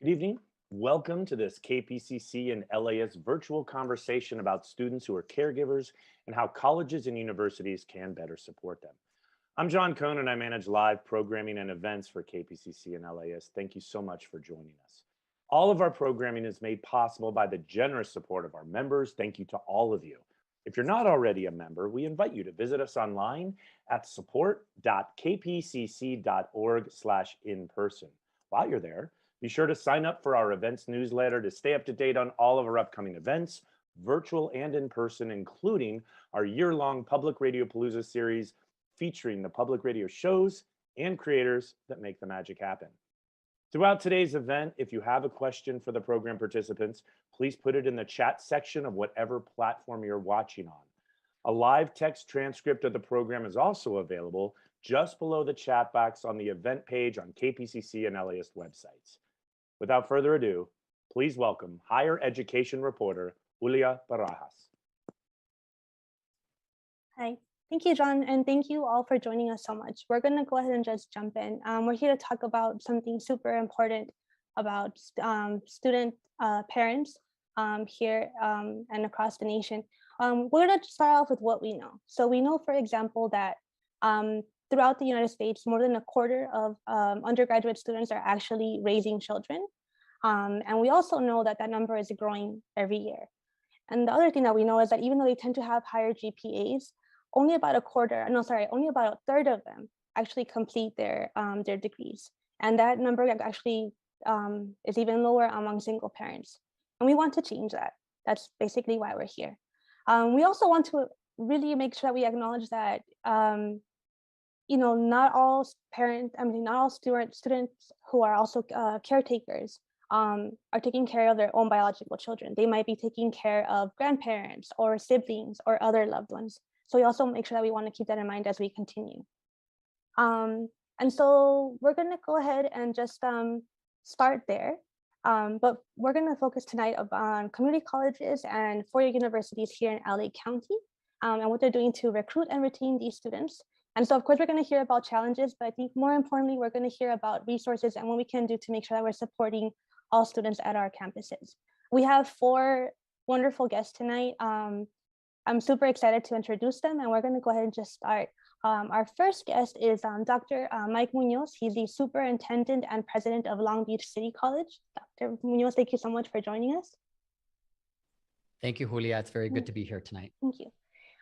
Good evening. Welcome to this KPCC and LAist virtual conversation about students who are caregivers and how colleges and universities can better support them. I'm John Cohn and I manage live programming and events for KPCC and LAist. Thank you so much for joining us. All of our programming is made possible by the generous support of our members. Thank you to all of you. If you're not already a member, we invite you to visit us online at support.kpcc.org/in-person. While you're there, be sure to sign up for our events newsletter to stay up to date on all of our upcoming events, virtual and in person, including our year-long Public Radio Palooza series featuring the public radio shows and creators that make the magic happen. Throughout today's event, if you have a question for the program participants, please put it in the chat section of whatever platform you're watching on. A live text transcript of the program is also available just below the chat box on the event page on KPCC and LAist websites. Without further ado, please welcome higher education reporter, Julia Barajas. Hi, thank you, John, and thank you all for joining us so much. We're gonna go ahead and just jump in. We're here to talk about something super important about student parents here and across the nation. We're gonna start off with what we know. So we know, for example, that throughout the United States, more than a quarter of undergraduate students are actually raising children. And we also know that that number is growing every year. And the other thing that we know is that even though they tend to have higher GPAs, only about a third of them actually complete their degrees. And that number actually is even lower among single parents. And we want to change that. That's basically why we're here. We also want to really make sure that we acknowledge that not all students who are also caretakers are taking care of their own biological children. They might be taking care of grandparents or siblings or other loved ones. So we also make sure that we want to keep that in mind as we continue. And so we're going to go ahead and just start there. But we're going to focus tonight on community colleges and four-year universities here in LA County and what they're doing to recruit and retain these students. And so, of course, we're going to hear about challenges, but I think more importantly, we're going to hear about resources and what we can do to make sure that we're supporting all students at our campuses. We have four wonderful guests tonight. I'm super excited to introduce them, and we're going to go ahead and just start. Our first guest is Dr. Mike Muñoz. He's the superintendent and president of Long Beach City College. Dr. Muñoz, thank you so much for joining us. Thank you, Julia. It's very good to be here tonight. Thank you.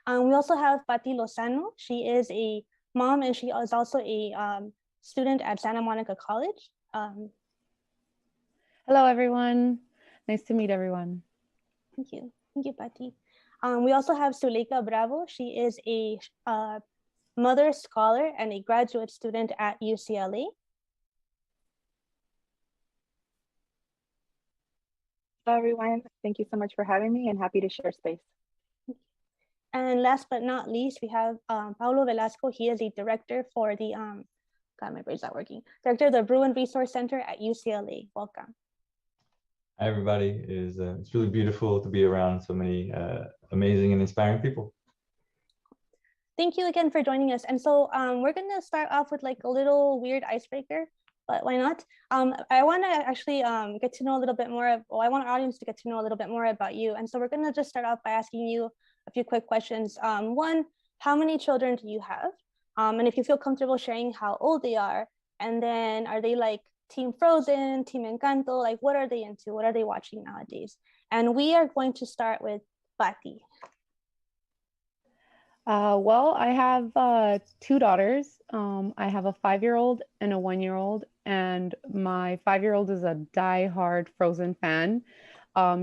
We also have Patti Lozano. She is a mom and she is also a student at Santa Monica College. Hello, everyone. Nice to meet everyone. Thank you. Thank you, Patti. We also have Zuleika Bravo. She is a mother scholar and a graduate student at UCLA. Hello, everyone. Thank you so much for having me and happy to share space. And last but not least, we have Paolo Velasco. He is the director for the, God, my brain's not working. Director of the Bruin Resource Center at UCLA. Welcome. Hi, everybody. It's really beautiful to be around so many amazing and inspiring people. Thank you again for joining us. And so we're going to start off with like a little weird icebreaker, but why not? I want to actually get to know a little bit more I want our audience to get to know a little bit more about you. And so we're going to just start off by asking you a few quick questions. One, how many children do you have? And if you feel comfortable sharing how old they are, and then are they like Team Frozen, Team Encanto, like what are they into? What are they watching nowadays? And we are going to start with Patty. Well, I have two daughters. I have a 5-year-old and a 1-year-old, and my 5-year-old is a die-hard Frozen fan.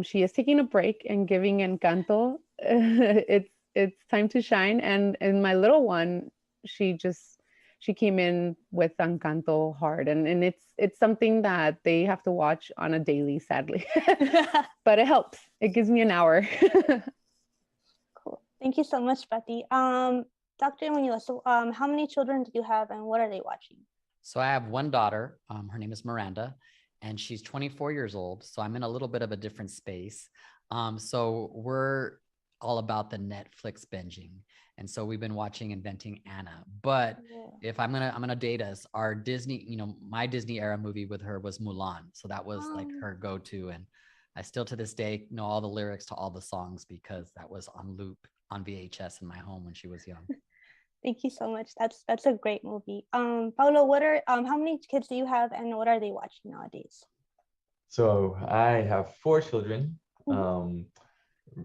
She is taking a break and giving Encanto. It's time to shine. And my little one, she came in with Encanto hard, and it's something that they have to watch on a daily, sadly. But it helps. It gives me an hour. Cool. Thank you so much, Patty. Dr. Muñoz, so how many children do you have and what are they watching? So I have one daughter. Her name is Miranda, and she's 24 years old. So I'm in a little bit of a different space. So we're all about the Netflix binging. And so we've been watching Inventing Anna. But if I'm gonna date us, our Disney, my Disney era movie with her was Mulan. So that was like her go-to. And I still to this day know all the lyrics to all the songs because that was on loop on VHS in my home when she was young. Thank you so much. That's a great movie. Paolo, how many kids do you have and what are they watching nowadays? So I have 4 children,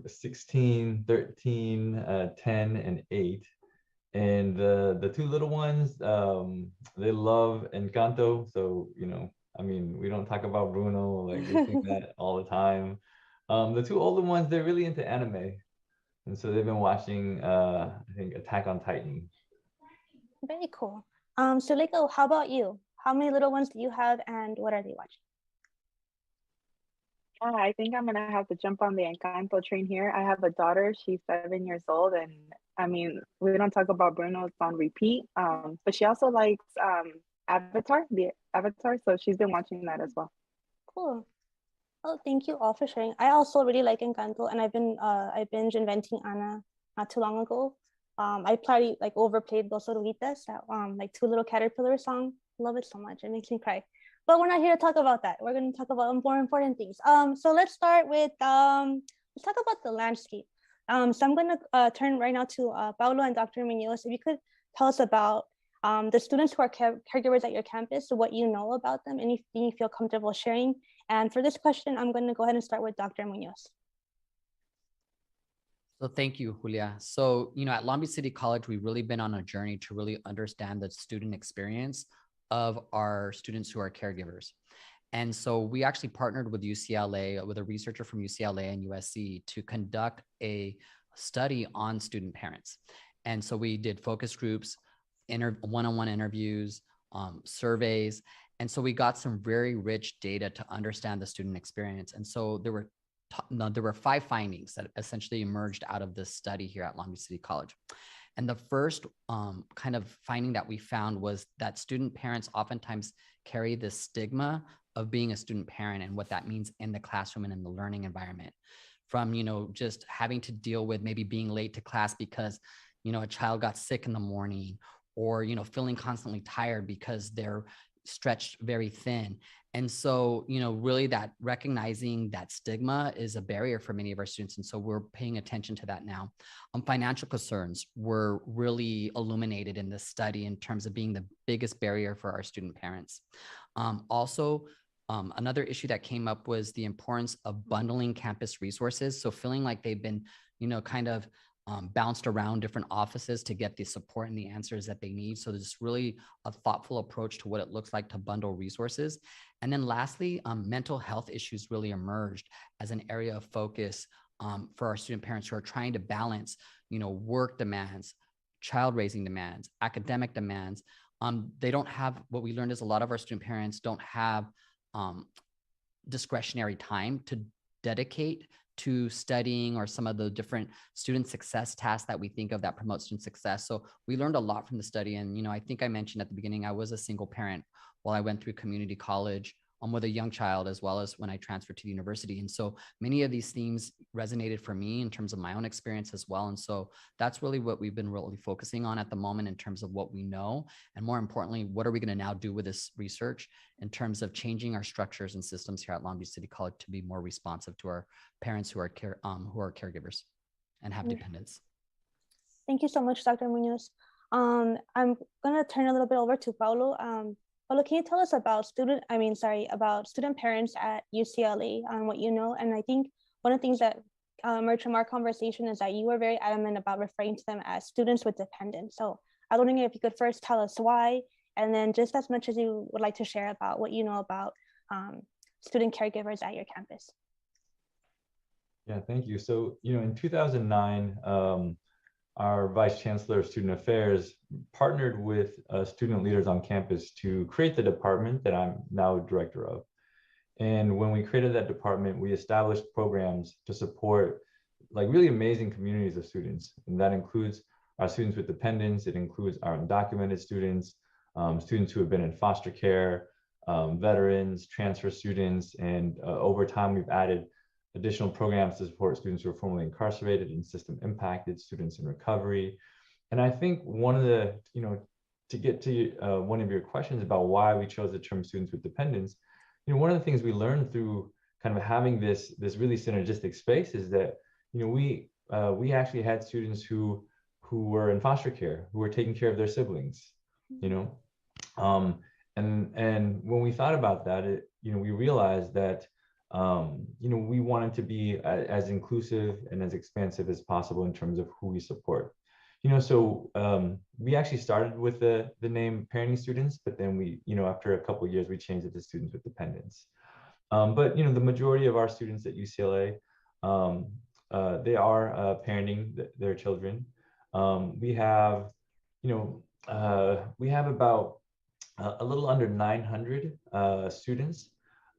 16, 13, 10, and 8. And the 2 little ones, they love Encanto. So, I mean, we don't talk about Bruno, like we sing that all the time. The 2 older ones, they're really into anime. And so they've been watching, I think, Attack on Titan. Very cool. Suleika, how about you? How many little ones do you have and what are they watching? I think I'm gonna have to jump on the Encanto train here. I have a daughter, she's 7 years old, and I mean, we don't talk about Bruno, it's on repeat. But she also likes the Avatar, so she's been watching that as well. Cool. Oh, thank you all for sharing. I also really like Encanto, and I binged Inventing Anna not too long ago. I probably like overplayed Dos Oruguitas, that like 2 Little Caterpillar song. Love it so much. It makes me cry. But we're not here to talk about that. We're going to talk about more important things. So let's start with let's talk about the landscape. So I'm going to turn right now to Paolo and Dr. Muñoz. If you could tell us about the students who are caregivers at your campus, so what you know about them, anything you feel comfortable sharing. And for this question, I'm going to go ahead and start with Dr. Muñoz. So thank you, Julia. So, at Long Beach City College, we've really been on a journey to really understand the student experience of our students who are caregivers. And so we actually partnered with UCLA, with a researcher from UCLA and USC to conduct a study on student parents. And so we did focus groups, one-on-one interviews, surveys. And so we got some very rich data to understand the student experience. And so there were 5 findings that essentially emerged out of this study here at Long Beach City College. And the first kind of finding that we found was that student parents oftentimes carry this stigma of being a student parent and what that means in the classroom and in the learning environment. From, just having to deal with maybe being late to class because, a child got sick in the morning, or, feeling constantly tired because they're stretched very thin. And so, really that recognizing that stigma is a barrier for many of our students. And so we're paying attention to that now. Financial concerns were really illuminated in this study in terms of being the biggest barrier for our student parents. Also, another issue that came up was the importance of bundling campus resources. So feeling like they've been, kind of bounced around different offices to get the support and the answers that they need. So there's really a thoughtful approach to what it looks like to bundle resources. And then lastly, mental health issues really emerged as an area of focus for our student parents who are trying to balance, work demands, child raising demands, academic demands. They don't have, what we learned is a lot of our student parents don't have discretionary time to dedicate to studying or some of the different student success tasks that we think of that promote student success. So we learned a lot from the study. And, I think I mentioned at the beginning, I was a single parent while I went through community college with a young child, as well as when I transferred to the university. And so many of these themes resonated for me in terms of my own experience as well. And so that's really what we've been really focusing on at the moment in terms of what we know. And more importantly, what are we going to now do with this research in terms of changing our structures and systems here at Long Beach City College to be more responsive to our parents who are caregivers and have dependents. Thank you so much, Dr. Muñoz. I'm gonna turn a little bit over to Paolo. Paolo, can you tell us about about student parents at UCLA and what you know? And I think one of the things that emerged from our conversation is that you were very adamant about referring to them as students with dependents. So I was wondering if you could first tell us why, and then just as much as you would like to share about what you know about student caregivers at your campus. Yeah, thank you. So, in 2009, our Vice Chancellor of Student Affairs partnered with student leaders on campus to create the department that I'm now director of. And when we created that department, we established programs to support like really amazing communities of students. And that includes our students with dependents, it includes our undocumented students, students who have been in foster care, veterans, transfer students, and over time we've added additional programs to support students who are formerly incarcerated and system impacted, students in recovery. And I think one of the, to get to one of your questions about why we chose the term students with dependents, one of the things we learned through kind of having this really synergistic space is that, we actually had students who were in foster care, who were taking care of their siblings, and when we thought about that, we realized that we wanted to be as inclusive and as expansive as possible in terms of who we support. So we actually started with the name parenting students, but then we, after a couple of years, we changed it to students with dependents. But the majority of our students at UCLA, they are parenting their children. We have about a little under 900 students.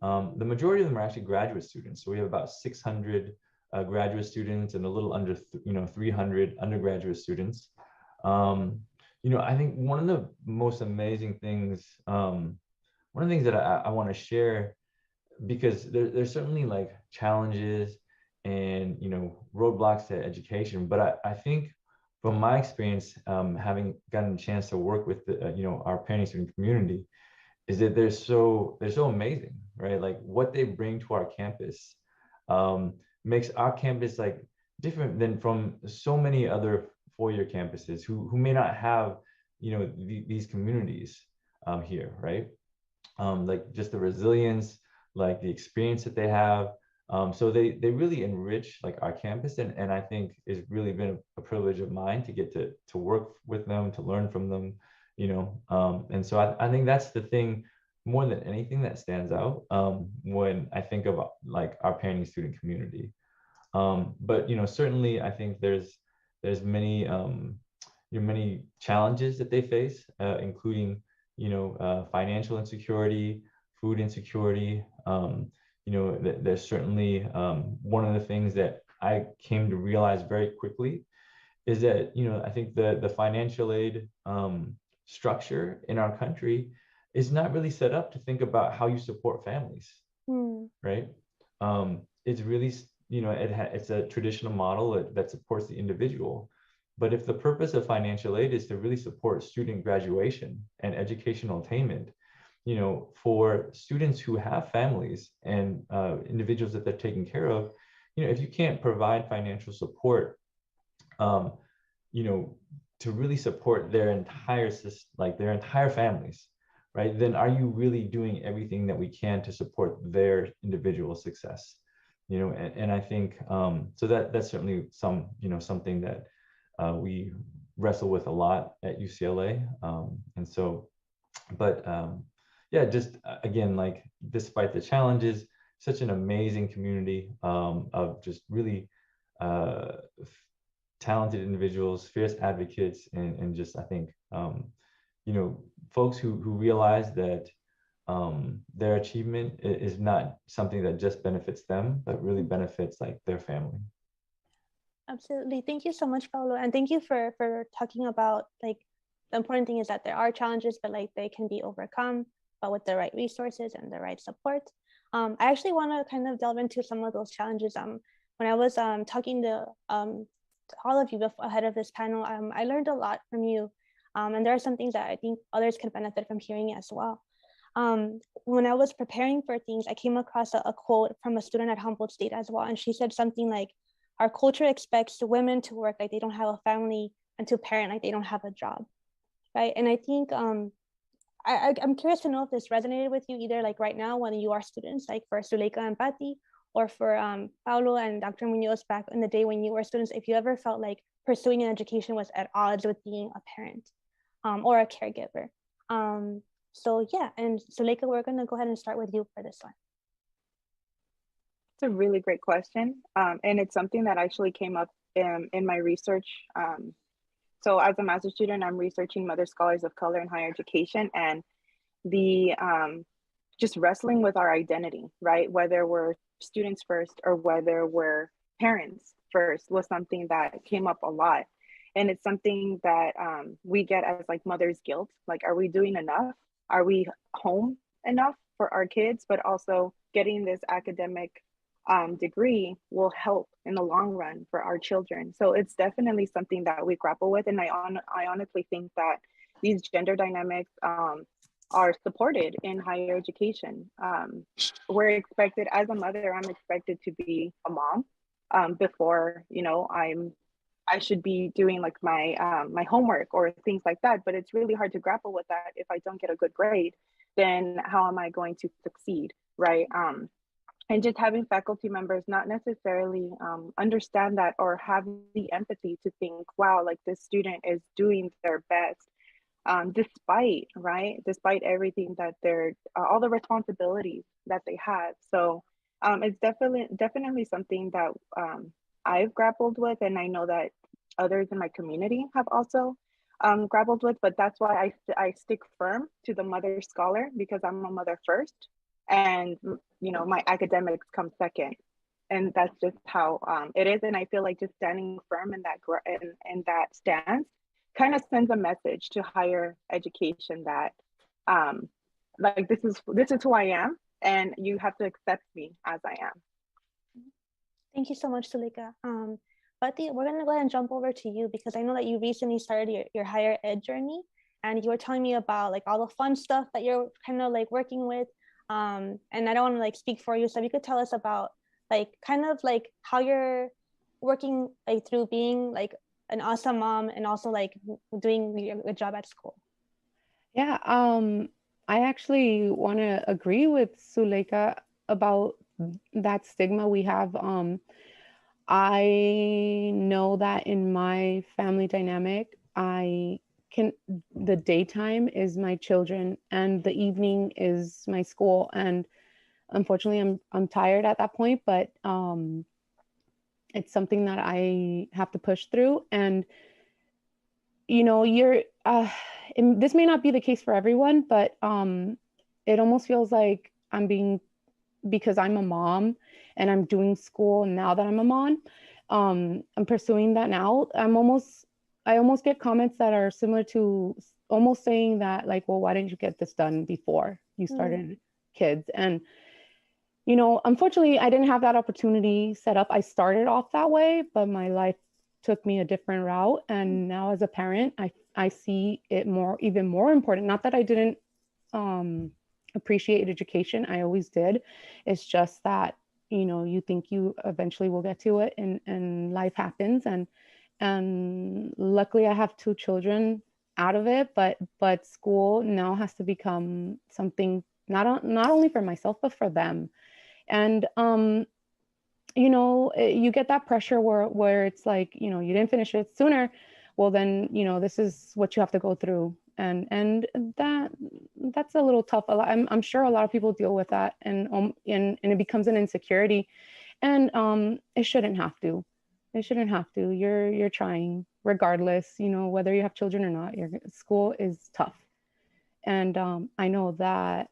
The majority of them are actually graduate students. So we have about 600 graduate students and a little under 300 undergraduate students. I think one of the most amazing things, one of the things that I want to share, because there's certainly like challenges and roadblocks to education, but I think from my experience, having gotten a chance to work with our parenting student community, is that they're so amazing, right? Like what they bring to our campus makes our campus like different than from so many other four-year campuses who may not have these communities here, right? Like just the resilience, like the experience that they have. So they really enrich like our campus, and I think it's really been a privilege of mine to get to work with them, to learn from them, and so I think that's the thing more than anything that stands out when I think of like our parenting student community. But certainly I think there's many many challenges that they face, including financial insecurity, food insecurity. There's certainly one of the things that I came to realize very quickly is that I think the financial aid structure in our country is not really set up to think about how you support families, right? It's really it's a traditional model that supports the individual. But if the purpose of financial aid is to really support student graduation and educational attainment, for students who have families and individuals that they're taking care of, if you can't provide financial support, to really support their entire their entire families, right? Then are you really doing everything that we can to support their individual success? And I think so that's certainly something that we wrestle with a lot at UCLA, and so, but yeah, just again, like despite the challenges, such an amazing community of just really talented individuals, fierce advocates, and just I think folks who realize that their achievement is not something that just benefits them, but really benefits like their family. Absolutely. Thank you so much, Paolo. And thank you for talking about like the important thing is that there are challenges, but like they can be overcome, but with the right resources and the right support. I actually want to kind of delve into some of those challenges. When I was talking to all of you ahead of this panel, I learned a lot from you. And there are some things that I think others can benefit from hearing as well. When I was preparing for things, I came across a quote from a student at Humboldt State as well. And she said something like, our culture expects women to work like they don't have a family and to parent like they don't have a job. right? And I think I'm curious to know if this resonated with you either like right now when you are students, like for Zuleika and Patty, or for Paolo and Dr. Muñoz back in the day when you were students, if you ever felt like pursuing an education was at odds with being a parent or a caregiver. So yeah, and Zuleika, we're gonna go ahead and start with you for this one. It's a really great question. And it's something that actually came up in my research. So as a master's student, I'm researching Mother Scholars of Color in higher education, and the just wrestling with our identity, right? Whether we're students first or whether we're parents first was something that came up a lot. And it's something that we get as like mother's guilt. Like, are we doing enough? Are we home enough for our kids? But also getting this academic degree will help in the long run for our children. So it's definitely something that we grapple with. And I honestly think that these gender dynamics are supported in higher education. We're expected, as a mother, I'm expected to be a mom before, you know, I should be doing like my my homework or things like that. But it's really hard to grapple with that. If I don't get a good grade, then how am I going to succeed, right? And just having faculty members not necessarily understand that or have the empathy to think, wow, like this student is doing their best despite, right? Despite everything that they're, all the responsibilities that they have. So it's definitely something that I've grappled with, and I know that others in my community have also grappled with, but that's why I stick firm to the mother scholar, because I'm a mother first, and you know, my academics come second. And that's just how it is. And I feel like just standing firm in that stance kind of sends a message to higher education that like this is who I am, and you have to accept me as I am. Thank you so much, Zuleika. Patty, we're gonna go ahead and jump over to you, because I know that you recently started your higher ed journey, and you were telling me about like all the fun stuff that you're kind of like working with. And I don't want to like speak for you, so if you could tell us about like kind of like how you're working like through being like an awesome mom and also like doing a job at school. Yeah, I actually want to agree with Zuleika about that stigma we have. I know that in my family dynamic, the daytime is my children and the evening is my school. And unfortunately, I'm tired at that point, but it's something that I have to push through. And you know, this may not be the case for everyone, but it almost feels like because I'm a mom and I'm doing school now that I'm a mom, I'm pursuing that now. I almost get comments that are similar to almost saying that like, well, why didn't you get this done before you started kids? And, you know, unfortunately, I didn't have that opportunity set up. I started off that way, but my life took me a different route. And now as a parent, I see it even more important. Not that I didn't appreciate education. I always did. It's just that, you know, you think you eventually will get to it, and life happens. And luckily I have 2 children out of it, but school now has to become something not only for myself, but for them. And you know, you get that pressure where it's like, you know, you didn't finish it sooner. Well, then, you know, this is what you have to go through. And that's a little tough. I'm sure a lot of people deal with that, and it becomes an insecurity, and it shouldn't have to. It shouldn't have to. You're trying regardless, you know, whether you have children or not. Your school is tough, and I know that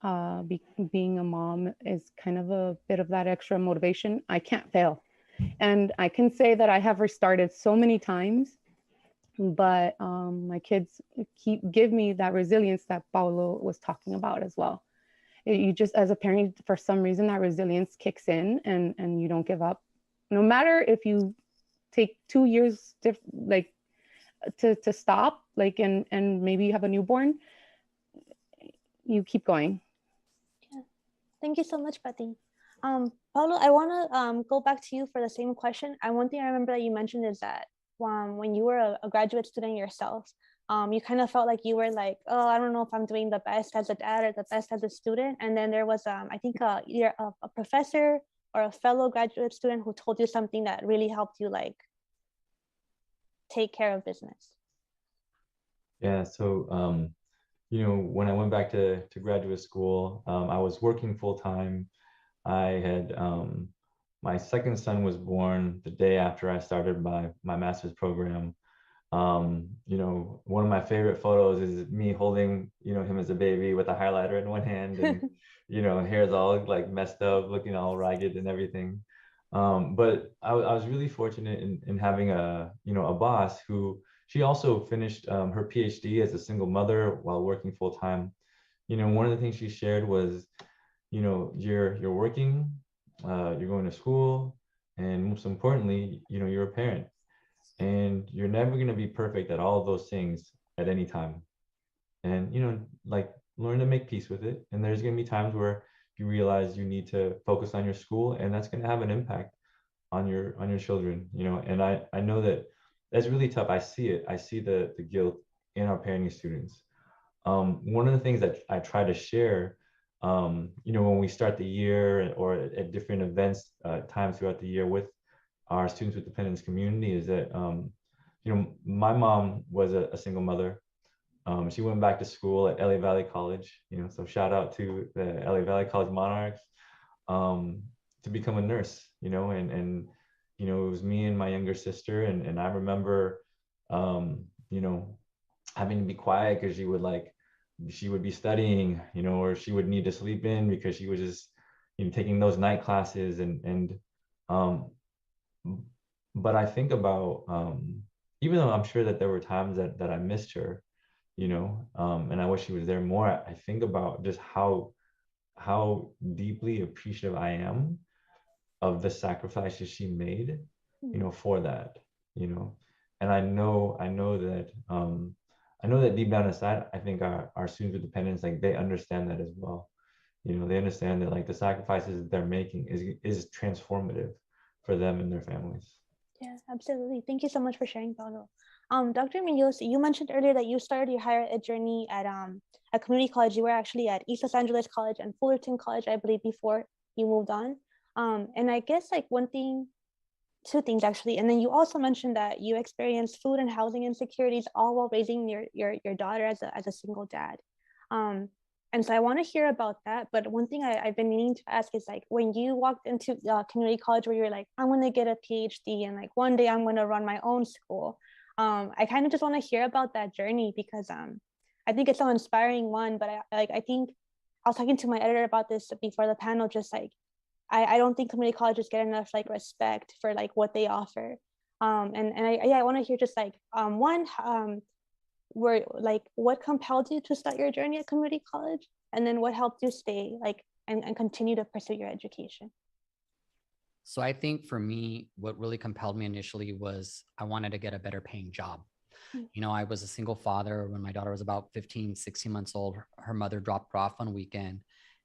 being a mom is kind of a bit of that extra motivation. I can't fail, and I can say that I have restarted so many times. But my kids give me that resilience that Paolo was talking about as well. You just, as a parent, for some reason, that resilience kicks in, and you don't give up. No matter if you take 2 years to stop, like, and maybe you have a newborn, you keep going. Yeah. Thank you so much, Patty. Paolo, I want to go back to you for the same question. One thing I remember that you mentioned is that when you were a graduate student yourself, you kind of felt like you were like, oh, I don't know if I'm doing the best as a dad or the best as a student. And then there was, I think, either a professor or a fellow graduate student who told you something that really helped you like take care of business. Yeah, so you know, when I went back to graduate school, I was working full time. I had my second son was born the day after I started my master's program. You know, one of my favorite photos is me holding, you know, him as a baby with a highlighter in one hand and, you know, hair's all like messed up, looking all ragged and everything. But I was really fortunate in having you know, a boss who, she also finished her PhD as a single mother while working full time. You know, one of the things she shared was, you know, you're working, you're going to school, and most importantly, you know, you're a parent. And you're never going to be perfect at all of those things at any time. And, you know, like learn to make peace with it. And there's going to be times where you realize you need to focus on your school, and that's going to have an impact on your children, you know. And I know that that's really tough. I see it. I see the guilt in our parenting students. One of the things that I try to share, you know, when we start the year or at different events, times throughout the year with our students with dependence community, is that, you know, my mom was a single mother. She went back to school at LA Valley College, you know, so shout out to the LA Valley College Monarchs, to become a nurse, you know, and, you know, it was me and my younger sister. And I remember, you know, having to be quiet because she would be studying, you know, or she would need to sleep in because she was just, you know, taking those night classes um, but I think about, even though I'm sure that there were times that I missed her, you know, and I wish she was there more, I think about just how deeply appreciative I am of the sacrifices she made, you know, for that, you know. And I know that deep down inside, I think our students with dependence, like they understand that as well. You know, they understand that like the sacrifices that they're making is transformative for them and their families. Yeah, absolutely. Thank you so much for sharing, Paolo. Dr. Muñoz, you mentioned earlier that you started your higher ed journey at a community college. You were actually at East Los Angeles College and Fullerton College, I believe, before you moved on. And I guess like two things actually. And then you also mentioned that you experienced food and housing insecurities all while raising your daughter as a single dad. And so I want to hear about that. But one thing I've been meaning to ask is like, when you walked into community college where you're like, I'm going to get a PhD and like one day I'm going to run my own school. I kind of just want to hear about that journey because I think it's so inspiring one, but I think I was talking to my editor about this before the panel, just like, I don't think community colleges get enough like respect for like what they offer. I want to hear just like, were like what compelled you to start your journey at community college, and then what helped you stay like and continue to pursue your education? So I think for me, what really compelled me initially was I wanted to get a better paying job. You know, I was a single father when my daughter was about 15, 16 months old. Her mother dropped her off on a weekend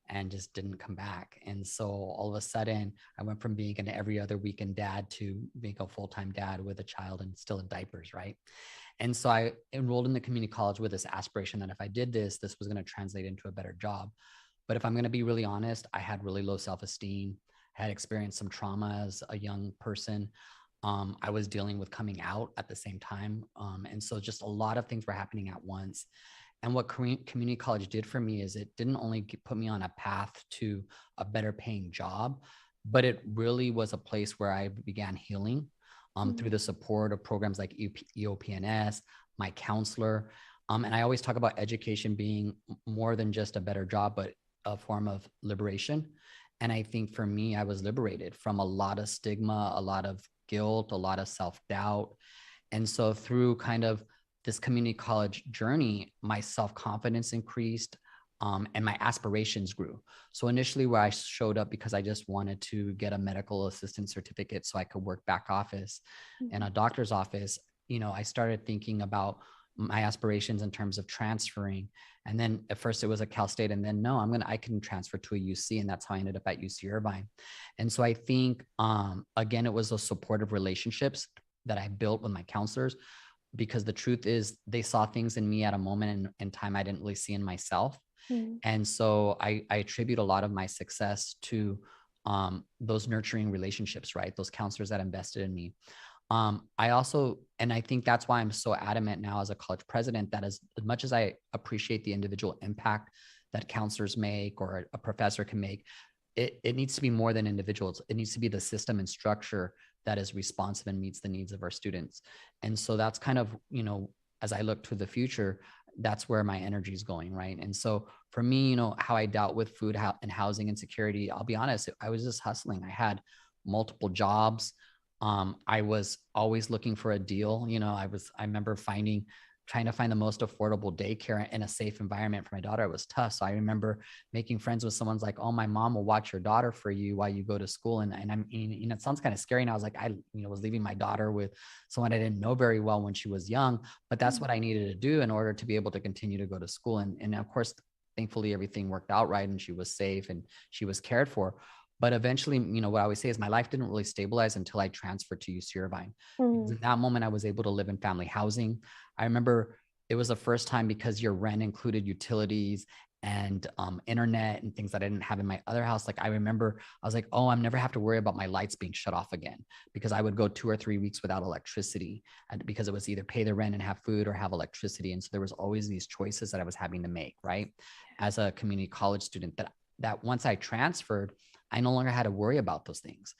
and just didn't come back. And so all of a sudden I went from being an every other weekend dad to being a full-time dad with a child and still in diapers, right? And so I enrolled in the community college with this aspiration that if I did this, this was going to translate into a better job. But if I'm going to be really honest, I had really low self-esteem. I had experienced some trauma as a young person. I was dealing with coming out at the same time. And so just a lot of things were happening at once. And what community college did for me is it didn't only put me on a path to a better paying job, but it really was a place where I began healing through the support of programs like EOPNS, my counselor. And I always talk about education being more than just a better job, but a form of liberation. And I think for me, I was liberated from a lot of stigma, a lot of guilt, a lot of self-doubt. And so through kind of this community college journey, my self-confidence increased and my aspirations grew. So initially where I showed up because I just wanted to get a medical assistant certificate so I could work back office in a doctor's office, you know, I started thinking about my aspirations in terms of transferring. And then at first it was at Cal State, and then no, I can transfer to a UC, and that's how I ended up at UC Irvine. And so I think, again, it was those supportive relationships that I built with my counselors, because the truth is they saw things in me at a moment in time I didn't really see in myself. And so I attribute a lot of my success to those nurturing relationships, right? Those counselors that invested in me. I also, and I think that's why I'm so adamant now as a college president, that as much as I appreciate the individual impact that counselors make or a professor can make, it needs to be more than individuals. It needs to be the system and structure that is responsive and meets the needs of our students. And so that's kind of, you know, as I look to the future, that's where my energy is going, right? And so for me, you know, how I dealt with food and housing insecurity, I'll be honest, I was just hustling. I had multiple jobs. I was always looking for a deal. You know, I remember trying to find the most affordable daycare in a safe environment for my daughter. It was tough. So I remember making friends with someone's like, oh, my mom will watch your daughter for you while you go to school. And I mean, you know, it sounds kind of scary. And I was like, was leaving my daughter with someone I didn't know very well when she was young, but that's what I needed to do in order to be able to continue to go to school. And of course, thankfully everything worked out right. And she was safe and she was cared for. But eventually, you know, what I always say is my life didn't really stabilize until I transferred to UC Irvine. In that moment, I was able to live in family housing. I remember it was the first time, because your rent included utilities and internet and things that I didn't have in my other house. Like I remember I was like, oh, I'm never have to worry about my lights being shut off again, because I would go 2 or 3 weeks without electricity, and because it was either pay the rent and have food or have electricity. And so there was always these choices that I was having to make, right? As a community college student, that once I transferred, I no longer had to worry about those things.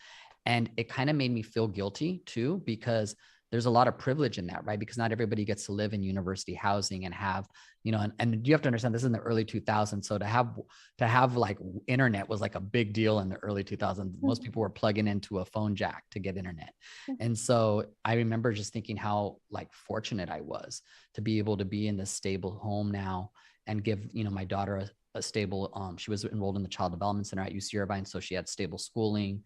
And it kind of made me feel guilty too, because there's a lot of privilege in that, right? Because not everybody gets to live in university housing and have, you know, and you have to understand this is in the early 2000s. So to have like internet was like a big deal in the early 2000s. Most people were plugging into a phone jack to get internet. And so I remember just thinking how like fortunate I was to be able to be in this stable home now and give, you know, my daughter a stable, she was enrolled in the Child Development Center at UC Irvine. So she had stable schooling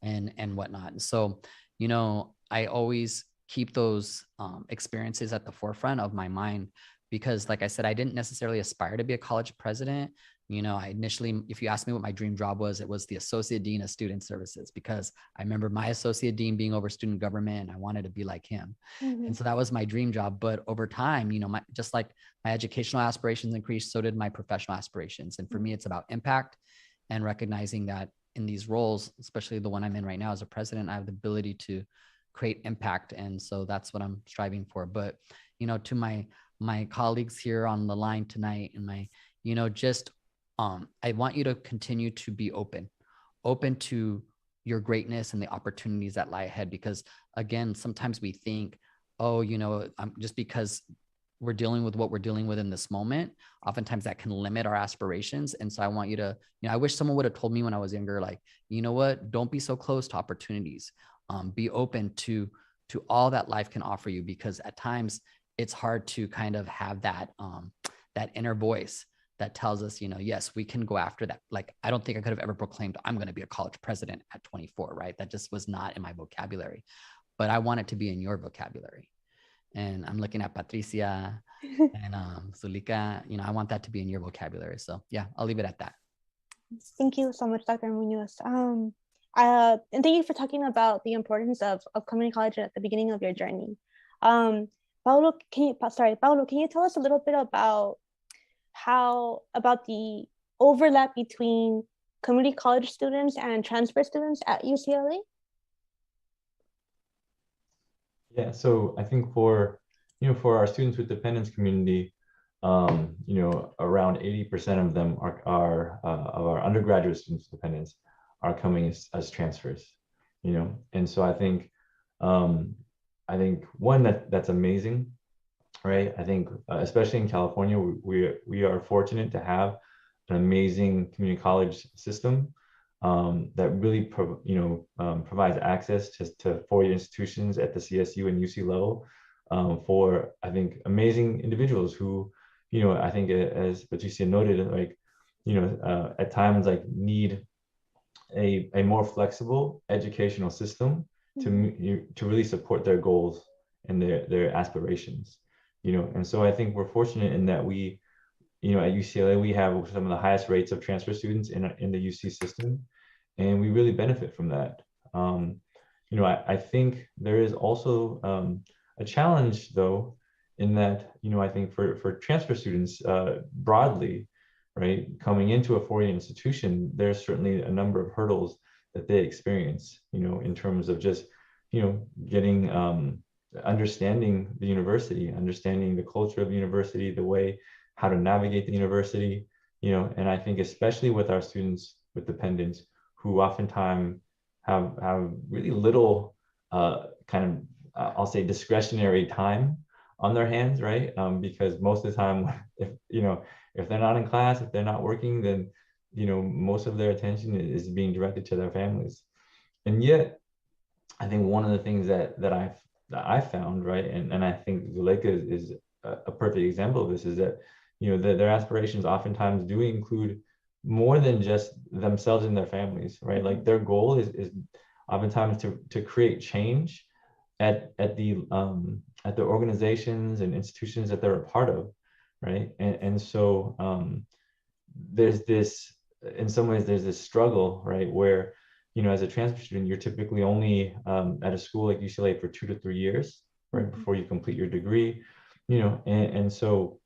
and whatnot. And so, you know, I always keep those experiences at the forefront of my mind, because like I said, I didn't necessarily aspire to be a college president. You know, I initially, if you asked me what my dream job was, it was the associate dean of student services, because I remember my associate dean being over student government and I wanted to be like him. And so that was my dream job. But over time, you know, just like my educational aspirations increased, so did my professional aspirations. And for me, it's about impact and recognizing that in these roles, especially the one I'm in right now as a president, I have the ability to create impact. And so that's what I'm striving for. But, you know, to my colleagues here on the line tonight and my, you know, just, I want you to continue to be open to your greatness and the opportunities that lie ahead. Because again, sometimes we think, oh, you know, just because we're dealing with what we're dealing with in this moment, oftentimes that can limit our aspirations. And so I want you to, you know, I wish someone would have told me when I was younger, like, you know what, don't be so close to opportunities. Be open to all that life can offer you, because at times it's hard to kind of have that, that inner voice that tells us, you know, yes, we can go after that. Like, I don't think I could have ever proclaimed I'm going to be a college president at 24, right? That just was not in my vocabulary, but I want it to be in your vocabulary. And I'm looking at Patricia and Zulika, you know, I want that to be in your vocabulary. So yeah, I'll leave it at that. Thank you so much, Dr. Muñoz. And thank you for talking about the importance of community college at the beginning of your journey. Paolo, can you tell us a little bit about the overlap between community college students and transfer students at UCLA? Yeah, so I think for our students with dependence community, you know, around 80% of them are of our undergraduate students with dependence are coming as transfers, you know, and so I think one that's amazing, right? I think especially in California, we are fortunate to have an amazing community college system that really provides access to four-year institutions at the CSU and UC level for, I think, amazing individuals who, you know, I think as Patricia noted, like, you know, at times like need a more flexible educational system to really support their goals and their aspirations, you know. And so I think we're fortunate in that we, you know, at UCLA, we have some of the highest rates of transfer students in the UC system, and we really benefit from that. You know, I think there is also a challenge though, in that, you know, I think for transfer students broadly, right, coming into a four-year institution, there's certainly a number of hurdles that they experience, you know, in terms of just, you know, getting understanding the university, understanding the culture of the university, the way how to navigate the university, you know. And I think especially with our students with dependents who oftentimes have really little kind of I'll say discretionary time on their hands, right? Because most of the time, if you know, if they're not in class, if they're not working, then you know most of their attention is being directed to their families. And yet, I think one of the things that I found, right, and I think Zuleika is a perfect example of this, is that you know their aspirations oftentimes do include more than just themselves and their families, right? Like their goal is oftentimes to create change at the organizations and institutions that they're a part of, right? And so there's this, in some ways, there's this struggle, right, where you know, as a transfer student, you're typically only at a school like UCLA for 2 to 3 years, right, before you complete your degree, you know, and so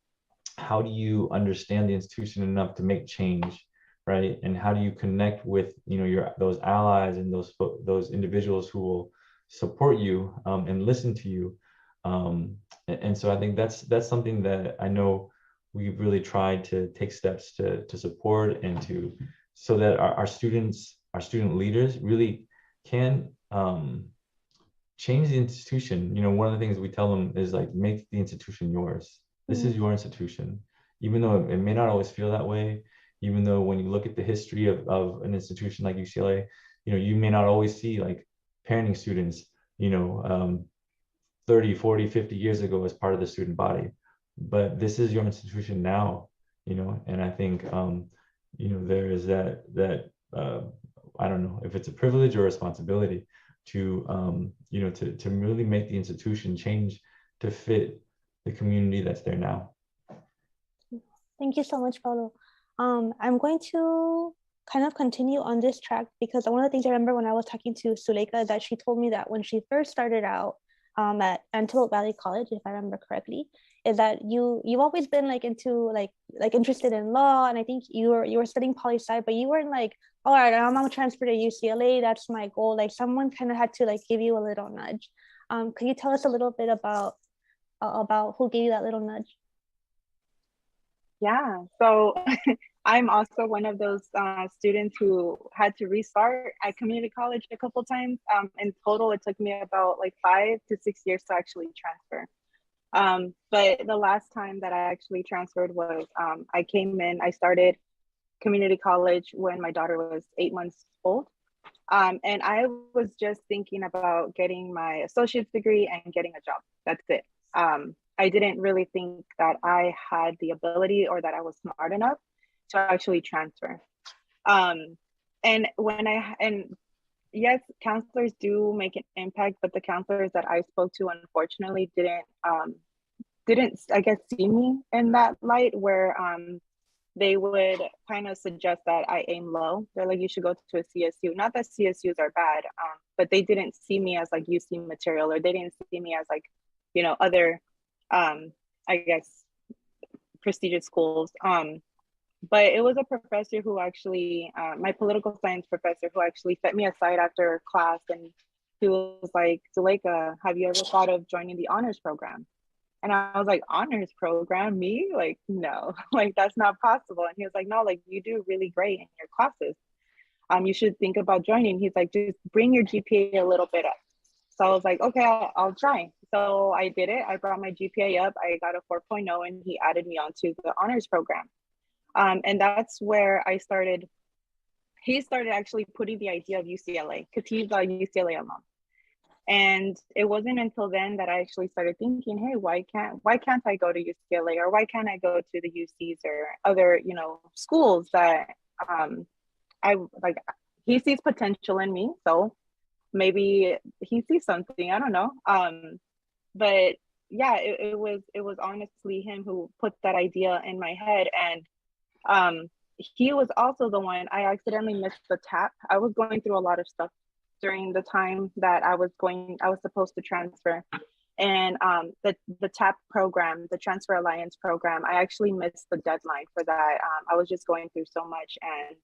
how do you understand the institution enough to make change, right? And how do you connect with, you know, those allies and those individuals who will support you and listen to you, and so I think that's something that I know we've really tried to take steps to support and to, so that our students, our student leaders really can change the institution. You know, one of the things we tell them is like, make the institution yours. This is your institution, even though it may not always feel that way. Even though when you look at the history of an institution like UCLA, you know, you may not always see like parenting students, you know, 30, 40, 50 years ago as part of the student body. But this is your institution now, you know, and I think, you know, there is that I don't know if it's a privilege or a responsibility to, you know, to really make the institution change to fit the community that's there now. Thank you so much, Paolo. I'm going to kind of continue on this track because one of the things I remember when I was talking to Zuleika is that she told me that when she first started out at Antelope Valley College, if I remember correctly, is that you've always been like into like interested in law, and I think you were studying poli-sci, but you weren't like, all right, I'm gonna transfer to UCLA, that's my goal. Like someone kind of had to like give you a little nudge. Could you tell us a little bit about who gave you that little nudge? Yeah, so I'm also one of those students who had to restart at community college a couple times. In total, it took me about like 5 to 6 years to actually transfer. But the last time that I actually transferred was I started community college when my daughter was 8 months old. And I was just thinking about getting my associate's degree and getting a job. That's it. I didn't really think that I had the ability or that I was smart enough to actually transfer. And yes, counselors do make an impact, but the counselors that I spoke to, unfortunately, didn't I guess see me in that light, where they would kind of suggest that I aim low. They're like, you should go to a CSU. Not that CSUs are bad, but they didn't see me as like UC material, or they didn't see me as like, you know, other I guess prestigious schools. But it was a professor who actually, my political science professor, who actually set me aside after class, and he was like, Zuleika, have you ever thought of joining the honors program? And I was like, honors program? Me? Like, no, like that's not possible. And he was like, no, like you do really great in your classes. You should think about joining. He's like, just bring your GPA a little bit up. So I was like, okay, I'll try. So I did it. I brought my GPA up. I got a 4.0, and he added me onto the honors program. And that's where he started actually putting the idea of UCLA, because he's a UCLA alum. And it wasn't until then that I actually started thinking, hey, why can't I go to UCLA, or why can't I go to the UCs or other, you know, schools that I like. He sees potential in me, so maybe he sees something, I don't know. But yeah, it was honestly him who put that idea in my head. And he was also the one, I accidentally missed the tap. I was going through a lot of stuff during the time that I was supposed to transfer. And the TAP program, the Transfer Alliance program, I actually missed the deadline for that. I was just going through so much, and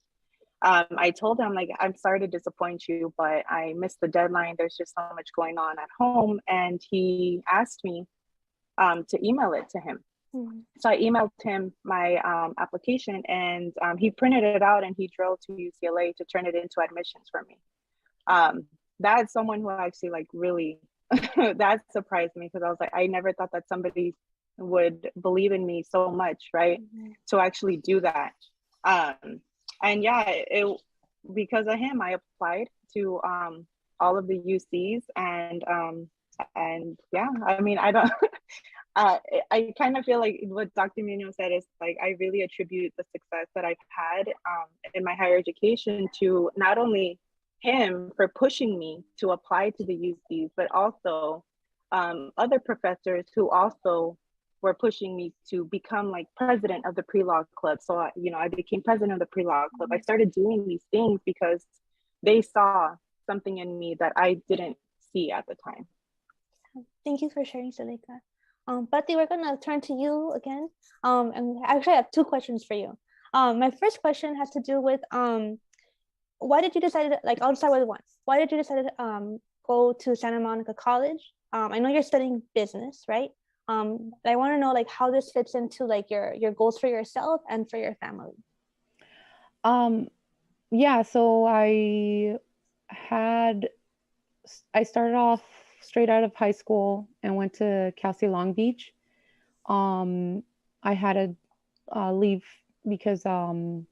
I told him, like, I'm sorry to disappoint you, but I missed the deadline. There's just so much going on at home. And he asked me to email it to him. So I emailed him my application, and he printed it out and he drove to UCLA to turn it into admissions for me. That's someone who actually like really, that surprised me, because I was like, I never thought that somebody would believe in me so much, right? To actually do that. And yeah, because of him, I applied to all of the UCs, and yeah, I mean, I don't, I kind of feel like what Dr. Muñoz said is like, I really attribute the success that I've had in my higher education to not only him for pushing me to apply to the UCs, but also other professors who also were pushing me to become like president of the pre-law club. So, you know, I became president of the pre-law club. I started doing these things because they saw something in me that I didn't see at the time. Thank you for sharing, Delekas. Betty, we're gonna turn to you again. And actually I have two questions for you. My first question has to do with why did you decide to, like, I'll start with one. Why did you decide to go to Santa Monica College? I know you're studying business, right? I want to know like how this fits into like your goals for yourself and for your family. Yeah, so I started off straight out of high school and went to Cal State Long Beach. I had to leave because I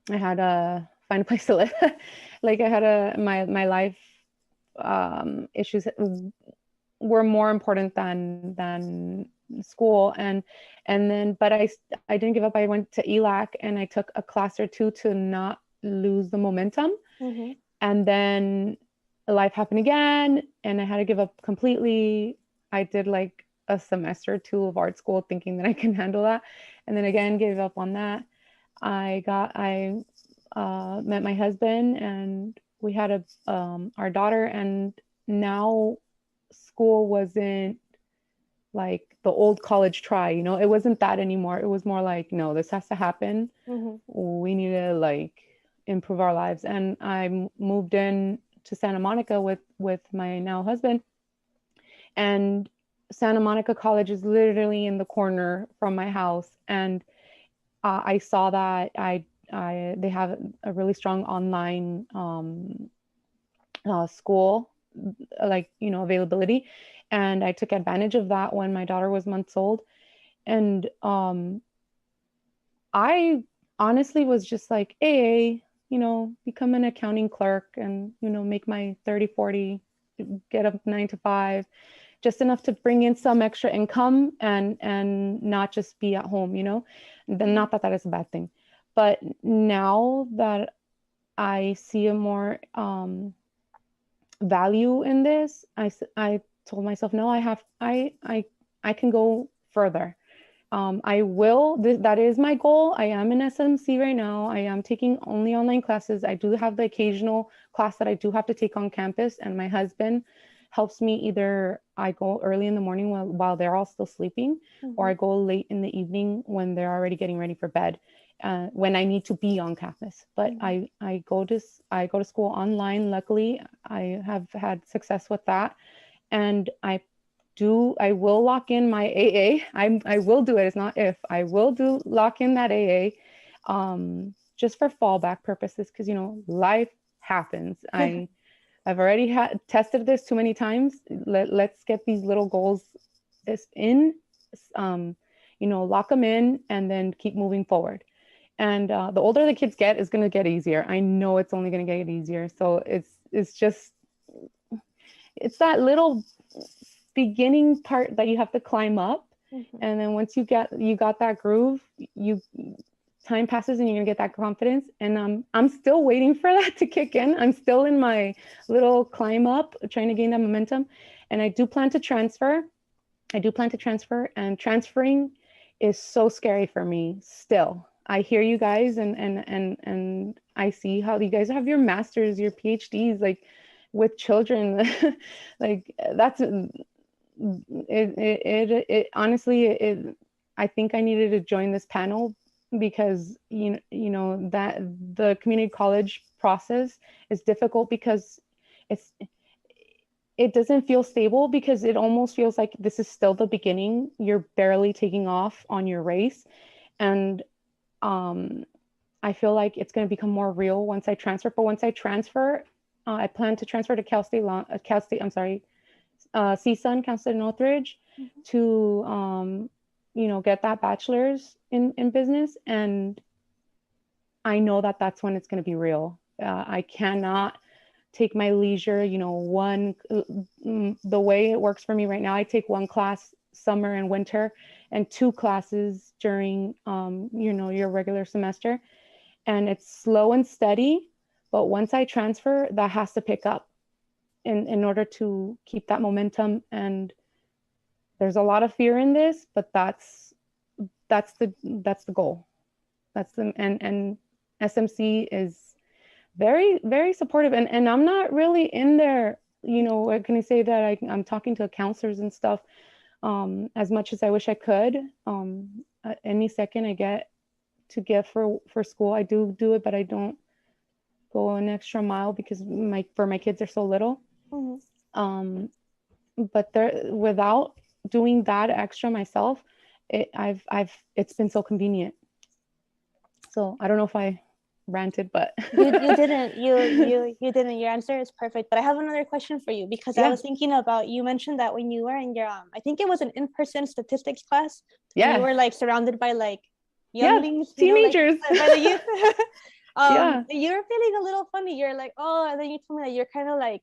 had to find a place to live. Like I had my life issues were more important than school, and then but I didn't give up. I went to ELAC and I took a class or two to not lose the momentum. And then life happened again and I had to give up completely. I did like a semester or two of art school thinking that I can handle that, and then again gave up on that. I met my husband and we had our daughter, and now school wasn't like the old college try, you know, it wasn't that anymore. It was more like, no, this has to happen. We need to like improve our lives. And I moved in to Santa Monica with my now husband, and Santa Monica College is literally in the corner from my house. And I saw that they have a really strong online school, like, you know, availability. And I took advantage of that when my daughter was months old. And I honestly was just like, AA, you know, become an accounting clerk and, you know, make my 30, 40, get up 9 to 5, just enough to bring in some extra income and not just be at home, you know. Not that that is a bad thing, but now that I see a more value in this, I told myself, no, I can go further. I will, that is my goal. I am in SMC right now. I am taking only online classes. I do have the occasional class that I do have to take on campus, and my husband helps me. Either I go early in the morning while they're all still sleeping, or I go late in the evening when they're already getting ready for bed, when I need to be on campus. But I go to school online. Luckily, I have had success with that. And I will lock in my AA. I will do it. It's not if. I will lock in that AA just for fallback purposes, because, you know, life happens. I've already tested this too many times. Let's get these little goals in, you know, lock them in and then keep moving forward. And the older the kids get, it's going to get easier. I know it's only going to get easier. So it's just, it's that little beginning part that you have to climb up. And then once you got that groove, time passes and you're gonna get that confidence. And I'm still waiting for that to kick in. I'm still in my little climb up, trying to gain that momentum. And I do plan to transfer. And transferring is so scary for me still. I hear you guys and I see how you guys have your masters, your PhDs, like with children. Like it honestly, I think I needed to join this panel because you know that the community college process is difficult because it doesn't feel stable, because it almost feels like this is still the beginning. You're barely taking off on your race. And I feel like it's going to become more real once I transfer. But once I transfer, I plan to transfer to CSUN, Cal State Northridge, to get that bachelor's in business. And I know that that's when it's going to be real. I cannot take my leisure. The way it works for me right now, I take one class summer and winter and 2 classes during your regular semester, and it's slow and steady. But once I transfer, that has to pick up in order to keep that momentum. And there's a lot of fear in this, but that's the goal. And SMC is very, very supportive. And I'm not really in there, what can I say, that I'm talking to counselors and stuff as much as I wish I could. Any second I get to give for school, I do it, but I don't go an extra mile because my kids are so little. But without doing that extra myself, it's been so convenient. So I don't know if I ranted, but you didn't. Your answer is perfect. But I have another question for you, because I was thinking about, you mentioned that when you were in your I think it was an in-person statistics class, you were like surrounded by like younglings, teenagers, by the youth. You're feeling a little funny. You're like, oh, and then you told me that you're kind of like,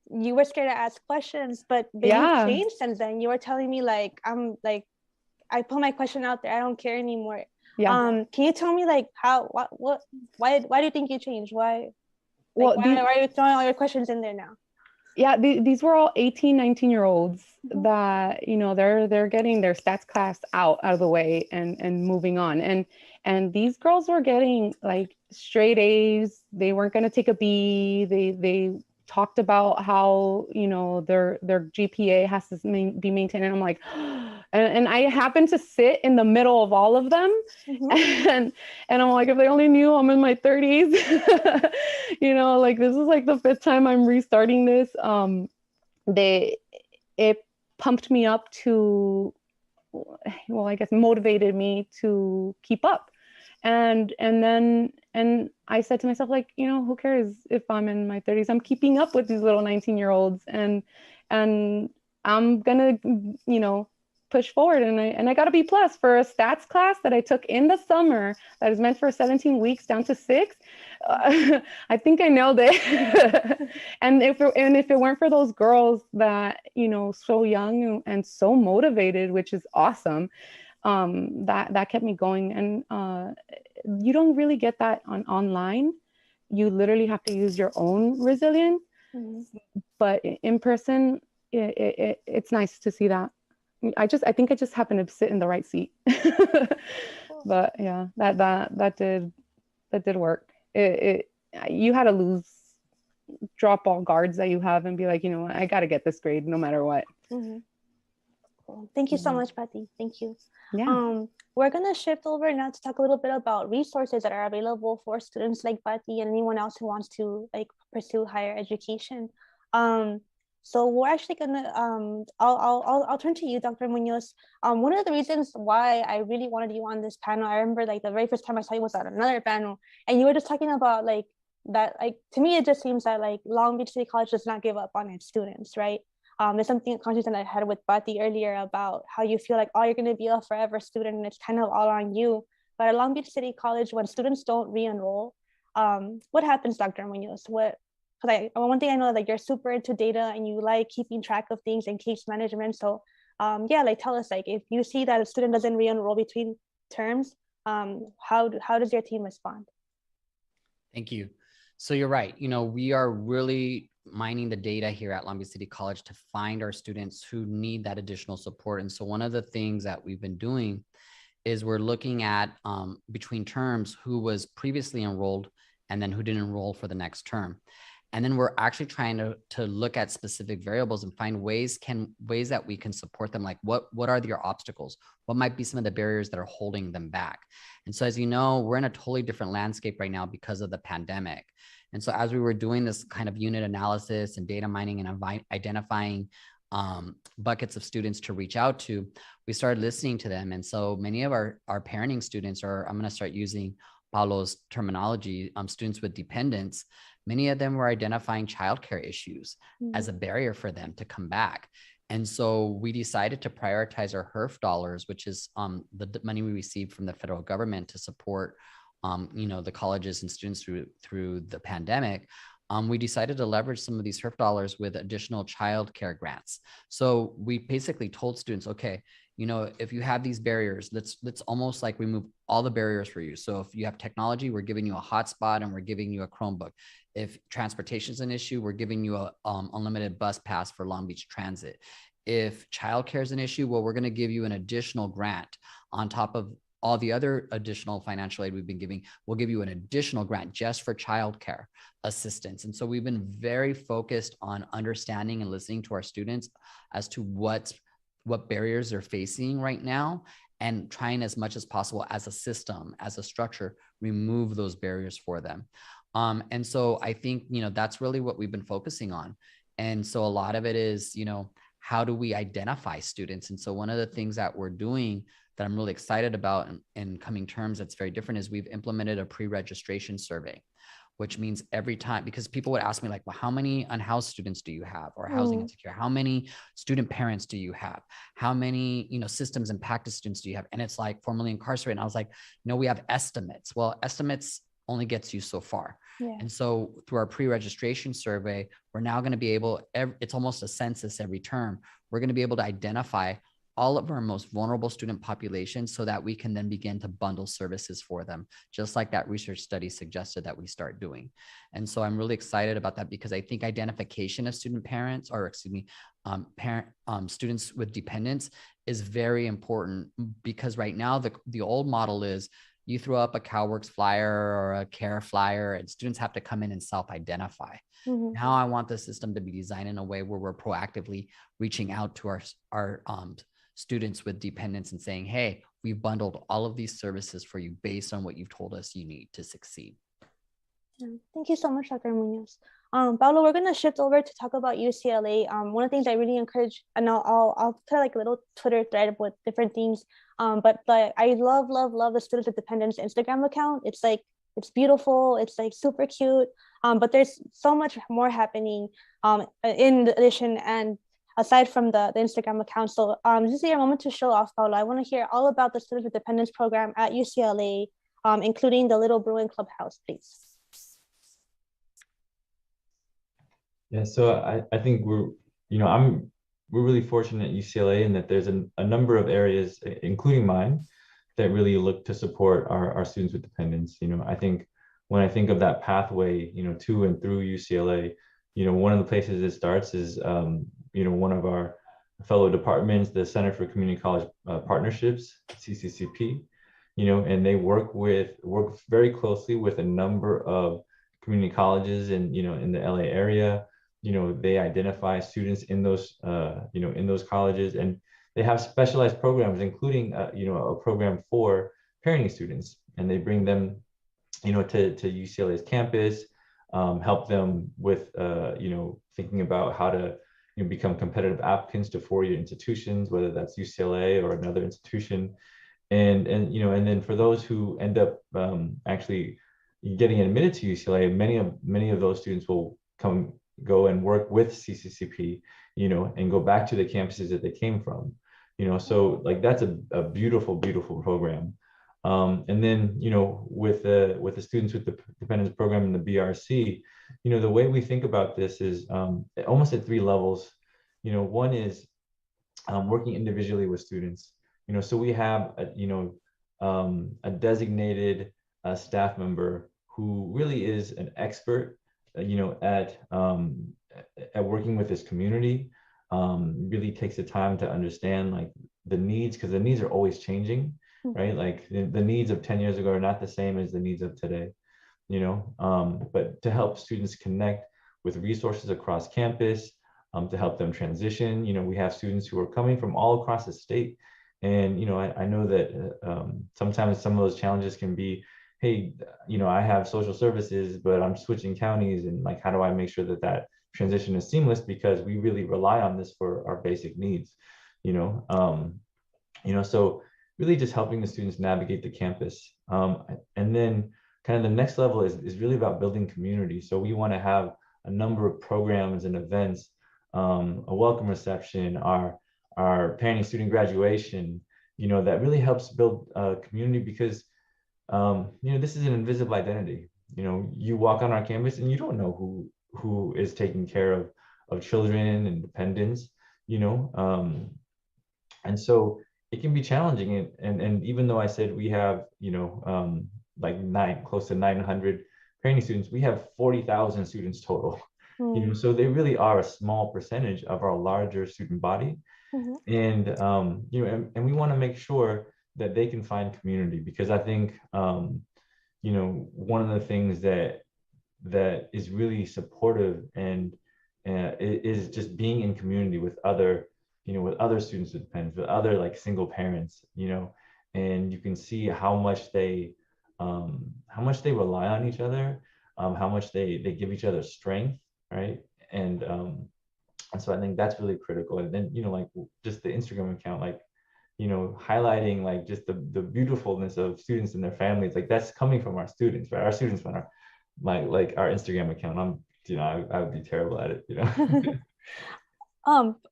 you were scared to ask questions, but you've changed since then. You were telling me like, I'm like, I put my question out there, I don't care anymore. Can you tell me like why do you think you changed? Why are you throwing all your questions in there now? These were all 18, 19-year-olds that, they're getting their stats class out of the way and moving on. And these girls were getting like straight A's. They weren't going to take a B. They talked about how, their GPA has to be maintained. And I'm like, and I happened to sit in the middle of all of them. And I'm like, if they only knew I'm in my 30s, like this is like the 5th time I'm restarting this. It pumped me up to, I guess motivated me to keep up. And I said to myself, like, who cares if I'm in my 30s? I'm keeping up with these little 19-year-olds, and I'm gonna, push forward. And I got a B+ for a stats class that I took in the summer that is meant for 17 weeks down to 6. I think I nailed it. And if it weren't for those girls that, so young and so motivated, which is awesome, that kept me going. And you don't really get that online. You literally have to use your own resilience. But in person, it's nice to see that. I think I just happened to sit in the right seat. But yeah, that did work. You had to drop all guards that you have and be like, I got to get this grade no matter what. Cool. Thank you so much, Patty. Thank you. We're going to shift over now to talk a little bit about resources that are available for students like Patty and anyone else who wants to like pursue higher education. So we're actually gonna, I'll turn to you, Dr. Muñoz. One of the reasons why I really wanted you on this panel, I remember like the very first time I saw you was at another panel, and you were just talking about like that, like to me, it just seems that like Long Beach City College does not give up on its students, right? There's something, a conversation that I had with Patty earlier about how you feel like, oh, you're gonna be a forever student and it's kind of all on you. But at Long Beach City College, when students don't re-enroll, what happens, Dr. Muñoz? Because one thing I know, like you're super into data and you like keeping track of things and case management. So like tell us, like if you see that a student doesn't re-enroll between terms, how does your team respond? Thank you. So you're right. We are really mining the data here at Long Beach City College to find our students who need that additional support. And so one of the things that we've been doing is we're looking at between terms who was previously enrolled and then who didn't enroll for the next term. And then we're actually trying to look at specific variables and find ways that we can support them. Like what are their obstacles? What might be some of the barriers that are holding them back? And so, as you know, we're in a totally different landscape right now because of the pandemic. And so as we were doing this kind of unit analysis and data mining and identifying buckets of students to reach out to, we started listening to them. And so many of our parenting students, or I'm going to start using Paolo's terminology, students with dependents, many of them were identifying childcare issues as a barrier for them to come back. And so we decided to prioritize our HERF dollars, which is the money we received from the federal government to support the colleges and students through the pandemic. We decided to leverage some of these HERF dollars with additional childcare grants. So we basically told students, okay, if you have these barriers, let's almost like remove all the barriers for you. So if you have technology, we're giving you a hotspot and we're giving you a Chromebook. If transportation is an issue, we're giving you a unlimited bus pass for Long Beach Transit. If childcare is an issue, well, we're going to give you an additional grant on top of all the other additional financial aid we've been giving. We'll give you an additional grant just for childcare assistance. And so we've been very focused on understanding and listening to our students as to what barriers they're facing right now, and trying as much as possible as a system, as a structure, remove those barriers for them. And so I think, that's really what we've been focusing on. And so a lot of it is, how do we identify students? And so one of the things that we're doing that I'm really excited about in coming terms that's very different is we've implemented a pre-registration survey, which means every time, because people would ask me like, well, how many unhoused students do you have, or housing insecure? How many student parents do you have? How many, systems and practice students do you have? And it's like formerly incarcerated. And I was like, we have estimates. Well, estimates only gets you so far. Yeah. And so through our pre-registration survey, we're now going to be able, it's almost a census every term. We're going to be able to identify all of our most vulnerable student populations so that we can then begin to bundle services for them, just like that research study suggested that we start doing. And so I'm really excited about that, because I think identification of student parents, or students with dependents is very important, because right now the old model is you throw up a CalWORKS flyer or a CARE flyer and students have to come in and self-identify. Now I want the system to be designed in a way where we're proactively reaching out to our students with dependents and saying, hey, we've bundled all of these services for you based on what you've told us you need to succeed. Thank you so much, Dr. Muñoz. Paolo, we're going to shift over to talk about UCLA. One of the things I really encourage, and I'll put like a little Twitter thread with different things. But I love the Students with Dependents Instagram account. It's beautiful. It's like super cute. But there's so much more happening in addition and aside from the Instagram account. So this is your moment to show off, Paolo. I want to hear all about the Students with Dependents program at UCLA, including the Little Bruin Clubhouse, please. Yeah, so I think we're really fortunate at UCLA in that there's a number of areas, including mine, that really look to support our students with dependence. I think when I think of that pathway, to and through UCLA, one of the places it starts is, one of our fellow departments, the Center for Community College Partnerships, CCCP, and they work very closely with a number of community colleges in the LA area. They identify students in those, in those colleges, and they have specialized programs, including, a program for parenting students, and they bring them, to UCLA's campus, help them with, thinking about how to become competitive applicants to four-year institutions, whether that's UCLA or another institution, and then for those who end up actually getting admitted to UCLA, many of those students will go and work with CCCP, and go back to the campuses that they came from, so like that's a beautiful program. And then, with the Students with the Dependence program in the BRC, the way we think about this is almost at three levels. One is working individually with students. So we have a designated staff member who really is an expert, at working with this community. Really takes the time to understand like the needs, because the needs are always changing, right? Like the needs of 10 years ago are not the same as the needs of today, but to help students connect with resources across campus to help them transition. We have students who are coming from all across the state. And, I know that sometimes some of those challenges can be, hey, I have social services, but I'm switching counties, and like, how do I make sure that that transition is seamless? Because we really rely on this for our basic needs, so really just helping the students navigate the campus. And then kind of the next level is really about building community. So we want to have a number of programs and events, a welcome reception, our parenting student graduation, that really helps build a community, because this is an invisible identity. You walk on our campus and you don't know who is taking care of children and dependents, and so it can be challenging. And even though I said we have, like close to 900 parenting students, we have 40,000 students total. So they really are a small percentage of our larger student body. And and we want to make sure that they can find community, because I think one of the things that is really supportive and is just being in community with other students with dependents, with other like single parents, and you can see how much they rely on each other, how much they give each other strength, right? And so I think that's really critical. And then like just the Instagram account, like highlighting like just the beautifulness of students and their families, like that's coming from our students, right? Our students run our Instagram account. I would be terrible at it.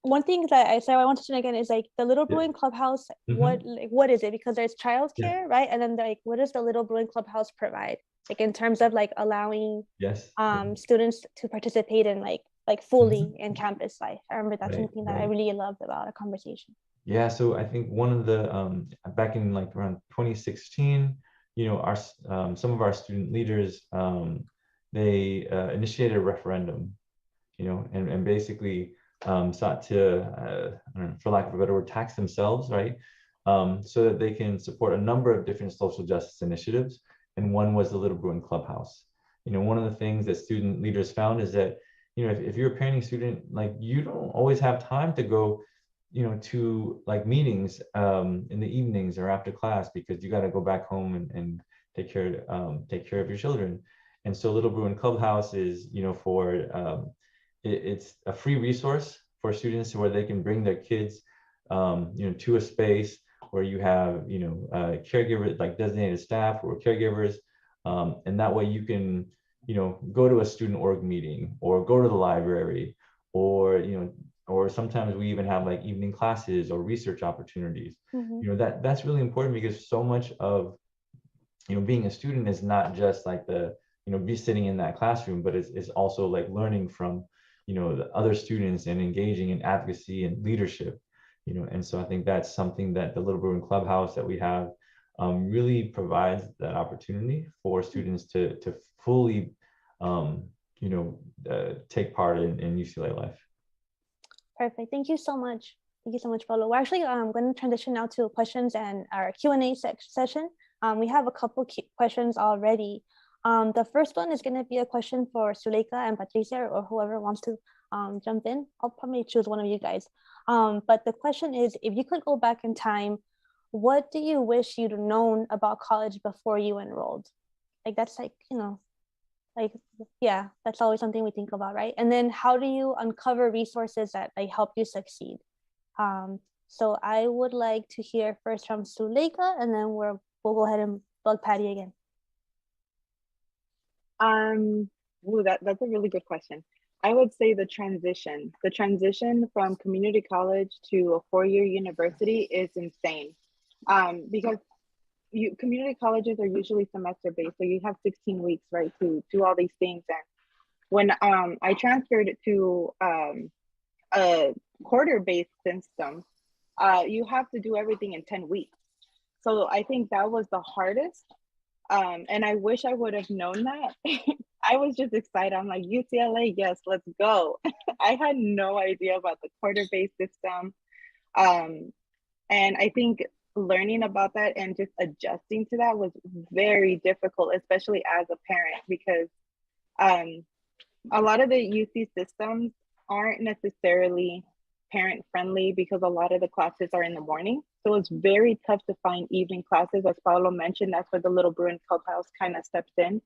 One thing that I want to mention again is like the Little Bruin Clubhouse. What is it? Because there's childcare, right? And then like, what does the Little Bruin Clubhouse provide? Like in terms of like allowing students to participate in like fully in campus life. I remember that's something that I really loved about a conversation. Yeah, so I think one of the back in like around 2016, our some of our student leaders they initiated a referendum, and basically sought to, for lack of a better word, tax themselves, right? So that they can support a number of different social justice initiatives. And one was the Little Bruin Clubhouse. One of the things that student leaders found is that, if you're a parenting student, like you don't always have time to go, to like meetings in the evenings or after class, because you got to go back home and take care of your children. And so Little Bruin Clubhouse is, for it's a free resource for students where they can bring their kids, to a space where you have, caregivers, like designated staff or caregivers. And that way you can, go to a student org meeting or go to the library, or, or sometimes we even have like evening classes or research opportunities. That's really important, because so much of, being a student is not just like be sitting in that classroom, but it's also like learning from, the other students and engaging in advocacy and leadership, and so I think that's something that the Little Bruin Clubhouse that we have really provides that opportunity for students to fully, take part in UCLA life. Perfect. Thank you so much. Thank you so much, Paolo. We're actually going to transition now to questions and our Q&A session. We have a couple questions already. The first one is going to be a question for Zuleika and Patricia, or whoever wants to jump in. I'll probably choose one of you guys. But the question is, if you could go back in time, what do you wish you'd known about college before you enrolled? Like that's like, that's always something we think about, right? And then how do you uncover resources that like help you succeed? So I would like to hear first from Zuleika, and then we'll go ahead and bug Patty again. That's a really good question. I would say the transition from community college to a four-year university is insane. Because community colleges are usually semester-based, so you have 16 weeks, right, to do all these things. And when I transferred to a quarter-based system, you have to do everything in 10 weeks. So I think that was the hardest. And I wish I would have known that. I was just excited. I'm like, UCLA, yes, let's go. I had no idea about the quarter-based system. And I think learning about that and just adjusting to that was very difficult, especially as a parent, because A lot of the UC systems aren't necessarily parent friendly because a lot of the classes are in the morning. So it's very tough to find evening classes. As Paolo mentioned, that's where the little Bruin clubhouse kind of steps in.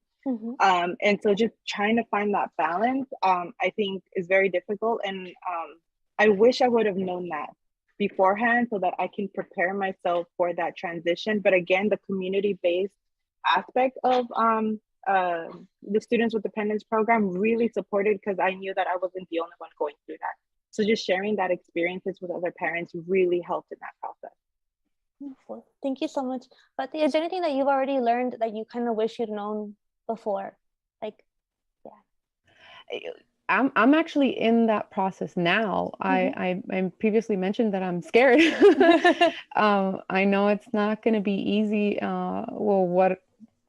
And so just trying to find that balance, I think is very difficult. And I wish I would have known that beforehand so that I can prepare myself for that transition. But again, the community-based aspect of the Students with Dependence program really supported, because I knew that I wasn't the only one going through that. So just sharing that experiences with other parents really helped in that process. Wonderful. Thank you so much. But is there anything that you've already learned that you kind of wish you'd known before? Like, yeah. I'm actually in that process now. I previously mentioned that I'm scared. I know it's not going to be easy. Well, what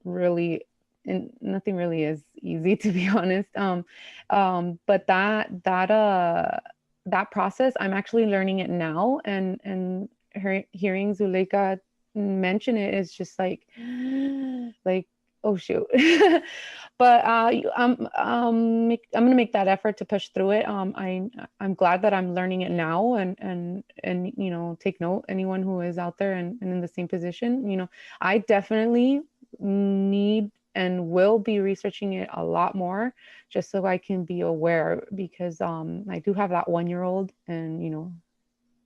really, and nothing really is easy, to be honest. But that process, I'm actually learning it now, and hearing Zuleika mention it is just like, oh shoot. But I'm gonna make that effort to push through it. I'm glad that I'm learning it now, and you know, take note, anyone who is out there and in the same position. You know, I definitely need and will be researching it a lot more, just so I can be aware, because I do have that 1-year-old, and you know,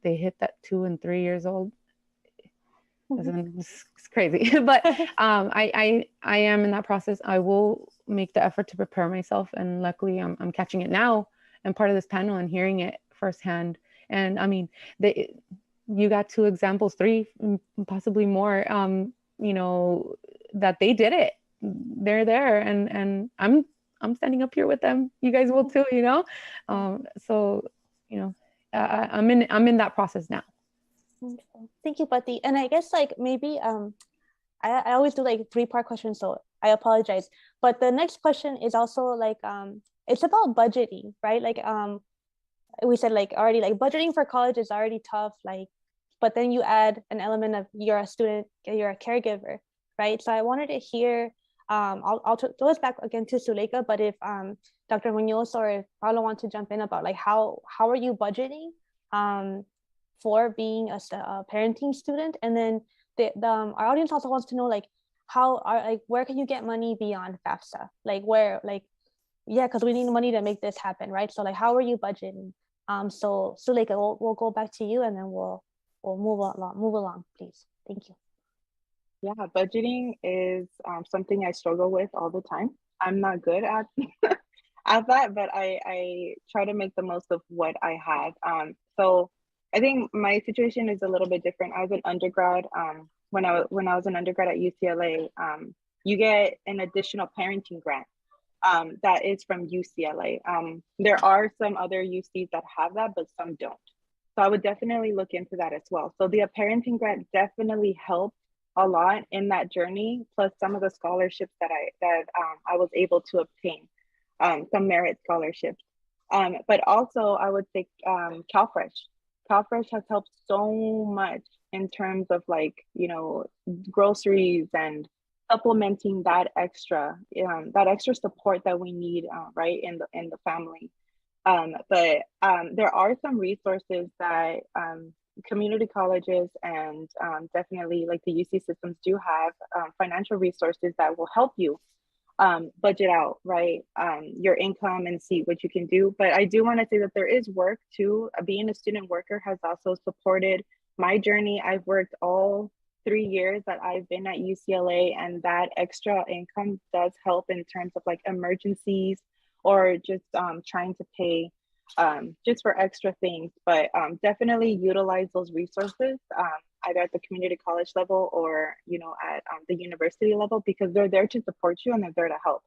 they hit that 2 and 3 years old. It's crazy. But I am in that process. I will make the effort to prepare myself, and luckily I'm catching it now and part of this panel and hearing it firsthand. And I mean, you got 2 examples, 3 possibly more, you know, that they did it. They're there, and I'm standing up here with them. You guys will too, you know. So you know, I'm in that process now. Wonderful. Thank you, Pati. And I guess like maybe I always do like 3-part questions, so I apologize. But the next question is also like it's about budgeting, right? Like we said, like already, like budgeting for college is already tough, like, but then you add an element of you're a student, you're a caregiver, right? So I wanted to hear, I'll throw this back again to Zuleika, but if Dr. Muñoz or if Paolo want to jump in about like how are you budgeting for being a parenting student, and then our audience also wants to know like where can you get money beyond FAFSA, like where, like, yeah, because we need money to make this happen, right? So like how are you budgeting? So Zuleika, we'll go back to you, and then we'll move along, please. Thank you. Yeah, budgeting is something I struggle with all the time. I'm not good at at that, but I try to make the most of what I have. So I think my situation is a little bit different. I was an undergrad. When I was an undergrad at UCLA, you get an additional parenting grant that is from UCLA. There are some other UCs that have that, but some don't. So I would definitely look into that as well. So the parenting grant definitely helped a lot in that journey, plus some of the scholarships that I was able to obtain, some merit scholarships. But also I would say CalFresh. CalFresh has helped so much in terms of like, you know, groceries and supplementing that extra support that we need, right, in the family. But there are some resources that community colleges and definitely like the UC systems do have financial resources that will help you budget out, right, your income and see what you can do. But I do want to say that there is work too. Being a student worker has also supported my journey. I've worked all 3 years that I've been at UCLA, and that extra income does help in terms of like emergencies or just trying to pay just for extra things. But definitely utilize those resources either at the community college level or, you know, at the university level, because they're there to support you and they're there to help.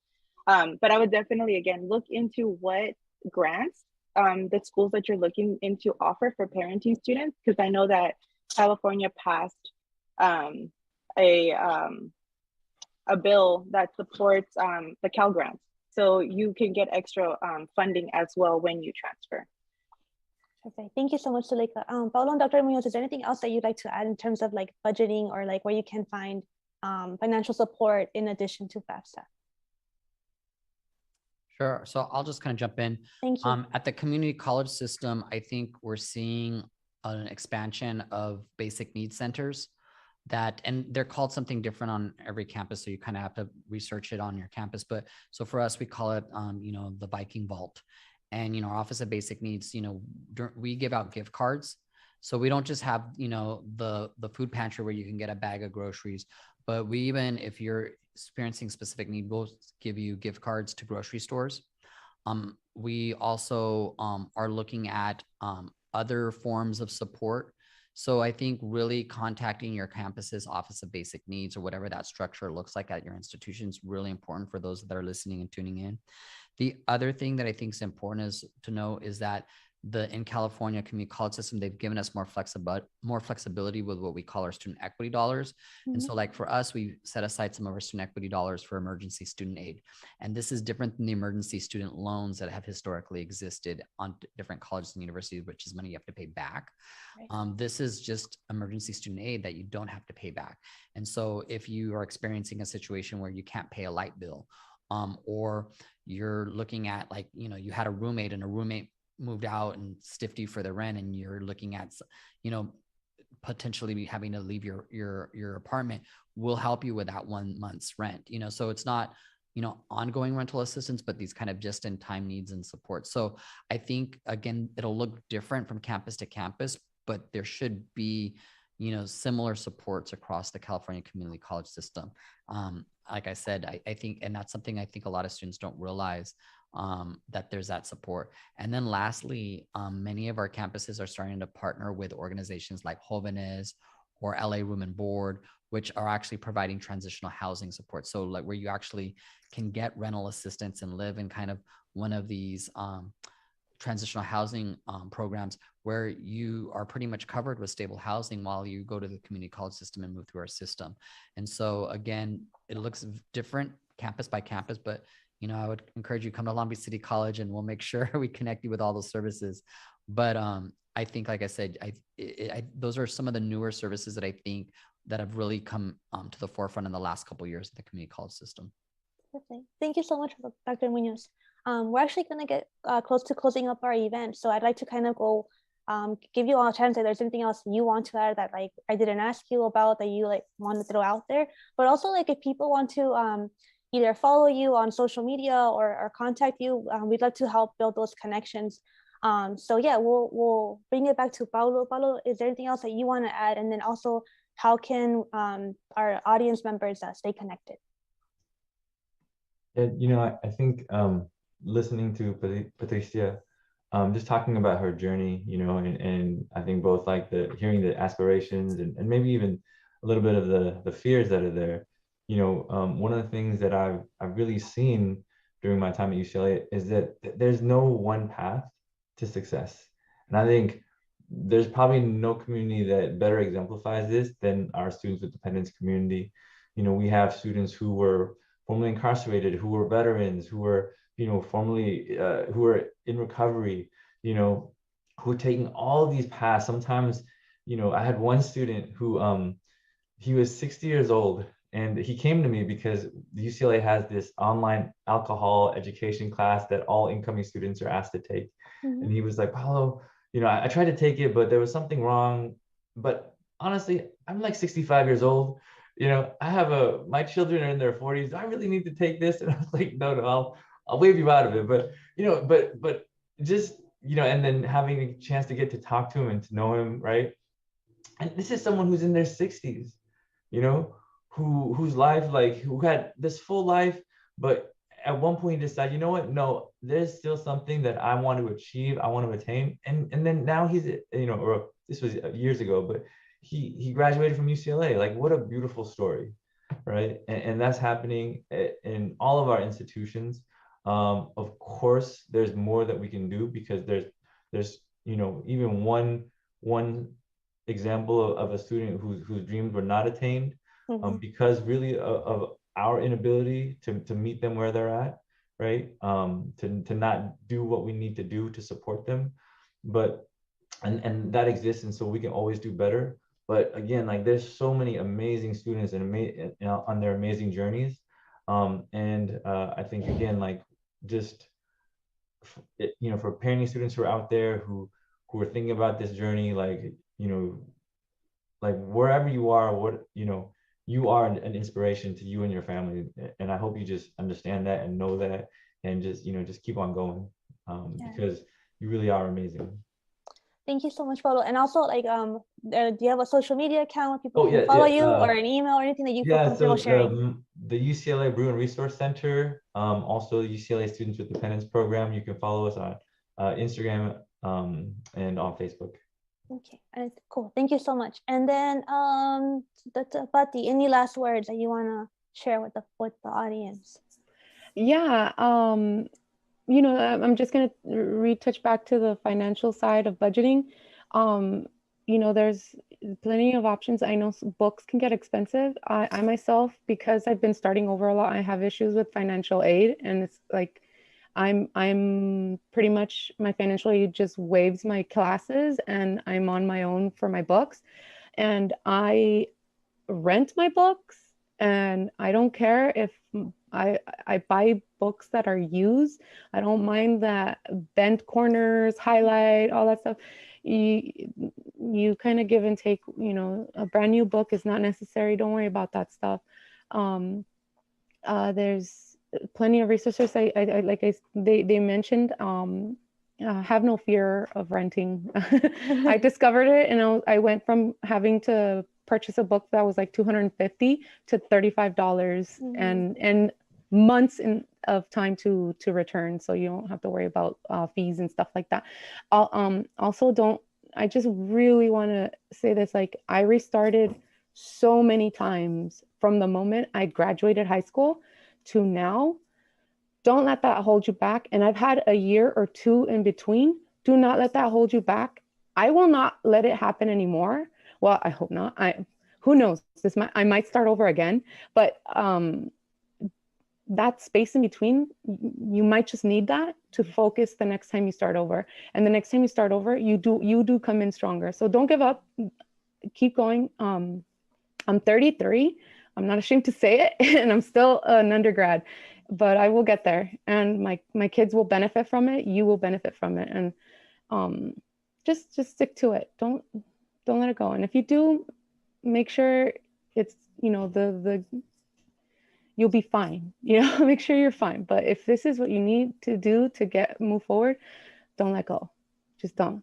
But I would definitely, again, look into what grants the schools that you're looking into offer for parenting students, because I know that California passed a bill that supports the Cal grants. So you can get extra funding as well when you transfer. Okay, thank you so much, Zuleika. Paolo and Dr. Muñoz, is there anything else that you'd like to add in terms of like budgeting or like where you can find financial support in addition to FAFSA? Sure. So I'll just kind of jump in. Thank you. At the community college system, I think we're seeing an expansion of basic needs centers that, and they're called something different on every campus. So you kind of have to research it on your campus. But so for us, we call it, the Viking Vault. And, our Office of Basic Needs, we give out gift cards. So we don't just have, the food pantry where you can get a bag of groceries, but we even, if you're experiencing specific need, we'll give you gift cards to grocery stores. We also are looking at other forms of support. So I think really contacting your campus's Office of Basic Needs or whatever that structure looks like at your institution is really important for those that are listening and tuning in. The other thing that I think is important to know is that in California community college system, they've given us more flexibility with what we call our student equity dollars. Mm-hmm. And so like for us, we set aside some of our student equity dollars for emergency student aid. And this is different than the emergency student loans that have historically existed on different colleges and universities, which is money you have to pay back. Right. This is just emergency student aid that you don't have to pay back. And so if you are experiencing a situation where you can't pay a light bill, or you're looking at you had a roommate and a roommate moved out and stiffed you for the rent, and you're looking at, potentially having to leave your apartment, we'll help you with that 1 month's rent, so it's not, ongoing rental assistance, but these kind of just in time needs and support. So I think, again, it'll look different from campus to campus, but there should be, similar supports across the California community college system. Like I said, I think, and that's something I think a lot of students don't realize, that there's that support. And then lastly, many of our campuses are starting to partner with organizations like Jóvenes or LA Room and Board, which are actually providing transitional housing support. So like where you actually can get rental assistance and live in kind of one of these transitional housing programs where you are pretty much covered with stable housing while you go to the community college system and move through our system. And so again, it looks different campus by campus, but I would encourage you to come to Long Beach City College and we'll make sure we connect you with all those services. But I think, like I said, those are some of the newer services that I think that have really come to the forefront in the last couple of years of the community college system. Perfect. Thank you so much, Dr. Muñoz. We're actually going to get close to closing up our event. So I'd like to kind of go give you all a chance if there's anything else you want to add that I didn't ask you about that you want to throw out there. But also if people want to either follow you on social media or contact you, we'd love to help build those connections. So yeah, we'll bring it back to Paolo. Paolo, is there anything else that you want to add? And then also, how can our audience members stay connected? I think listening to Patricia, just talking about her journey, and I think both hearing the aspirations and maybe even a little bit of the fears that are there. One of the things that I've really seen during my time at UCLA is that there's no one path to success. And I think there's probably no community that better exemplifies this than our students with dependence community. We have students who were formerly incarcerated, who were veterans, who were, formerly, who were in recovery, who were taking all of these paths. Sometimes, I had one student who, he was 60 years old. And he came to me because the UCLA has this online alcohol education class that all incoming students are asked to take. Mm-hmm. And he was like, Paolo, I tried to take it, but there was something wrong. But honestly, I'm 65 years old. I have my children are in their 40s. I really need to take this. And I was like, no, I'll wave you out of it. But, but just, and then having a chance to get to talk to him and to know him, right? And this is someone who's in their 60s, whose life, who had this full life, but at one point he decided, no, there's still something that I want to achieve, I want to attain. And then now he's, or this was years ago, but he graduated from UCLA. What a beautiful story, right? And that's happening in all of our institutions. Of course, there's more that we can do because there's even one example of a student whose dreams were not attained. Mm-hmm. Because really of our inability to meet them where they're at, right? To not do what we need to do to support them, but and that exists, and so we can always do better. But again, there's so many amazing students and on their amazing journeys, and I think again, just, for parenting students who are out there who are thinking about this journey, like, like wherever you are, you are an inspiration to you and your family. And I hope you just understand that and know that, and just keep on going, because you really are amazing. Thank you so much, Paolo. And also, like, do you have a social media account where people can follow you, or an email or anything that you feel comfortable sharing? The UCLA Bruin Resource Center, also the UCLA Students with Dependence Program. You can follow us on Instagram and on Facebook. Okay, cool. Thank you so much. And then, Pati, any last words that you want to share with the audience? Yeah. I'm just going to retouch back to the financial side of budgeting. There's plenty of options. I know books can get expensive. I myself, because I've been starting over a lot, I have issues with financial aid, and it's like I'm pretty much, my financial aid just waives my classes, and I'm on my own for my books, and I rent my books, and I don't care if I buy books that are used. I don't mind that bent corners, highlight, all that stuff. You kind of give and take. A brand new book is not necessary. Don't worry about that stuff. There's plenty of resources. They mentioned. Have no fear of renting. I discovered it, and I went from having to purchase a book that was like $250 to $35, and months of time to return, so you don't have to worry about fees and stuff like that. I just really want to say this, like, I restarted so many times from the moment I graduated high school to now. Don't let that hold you back. And I've had a year or two in between. Do not let that hold you back. I will not let it happen anymore. Well, I hope not. Who knows? I might start over again, but that space in between, you might just need that to focus the next time you start over. And the next time you start over, you do come in stronger. So don't give up. Keep going. I'm 33. I'm not ashamed to say it, and I'm still an undergrad, but I will get there, and my kids will benefit from it. You will benefit from it, and just stick to it. Don't let it go. And if you do, make sure it's you'll be fine. Make sure you're fine. But if this is what you need to do to move forward, don't let go. Just don't.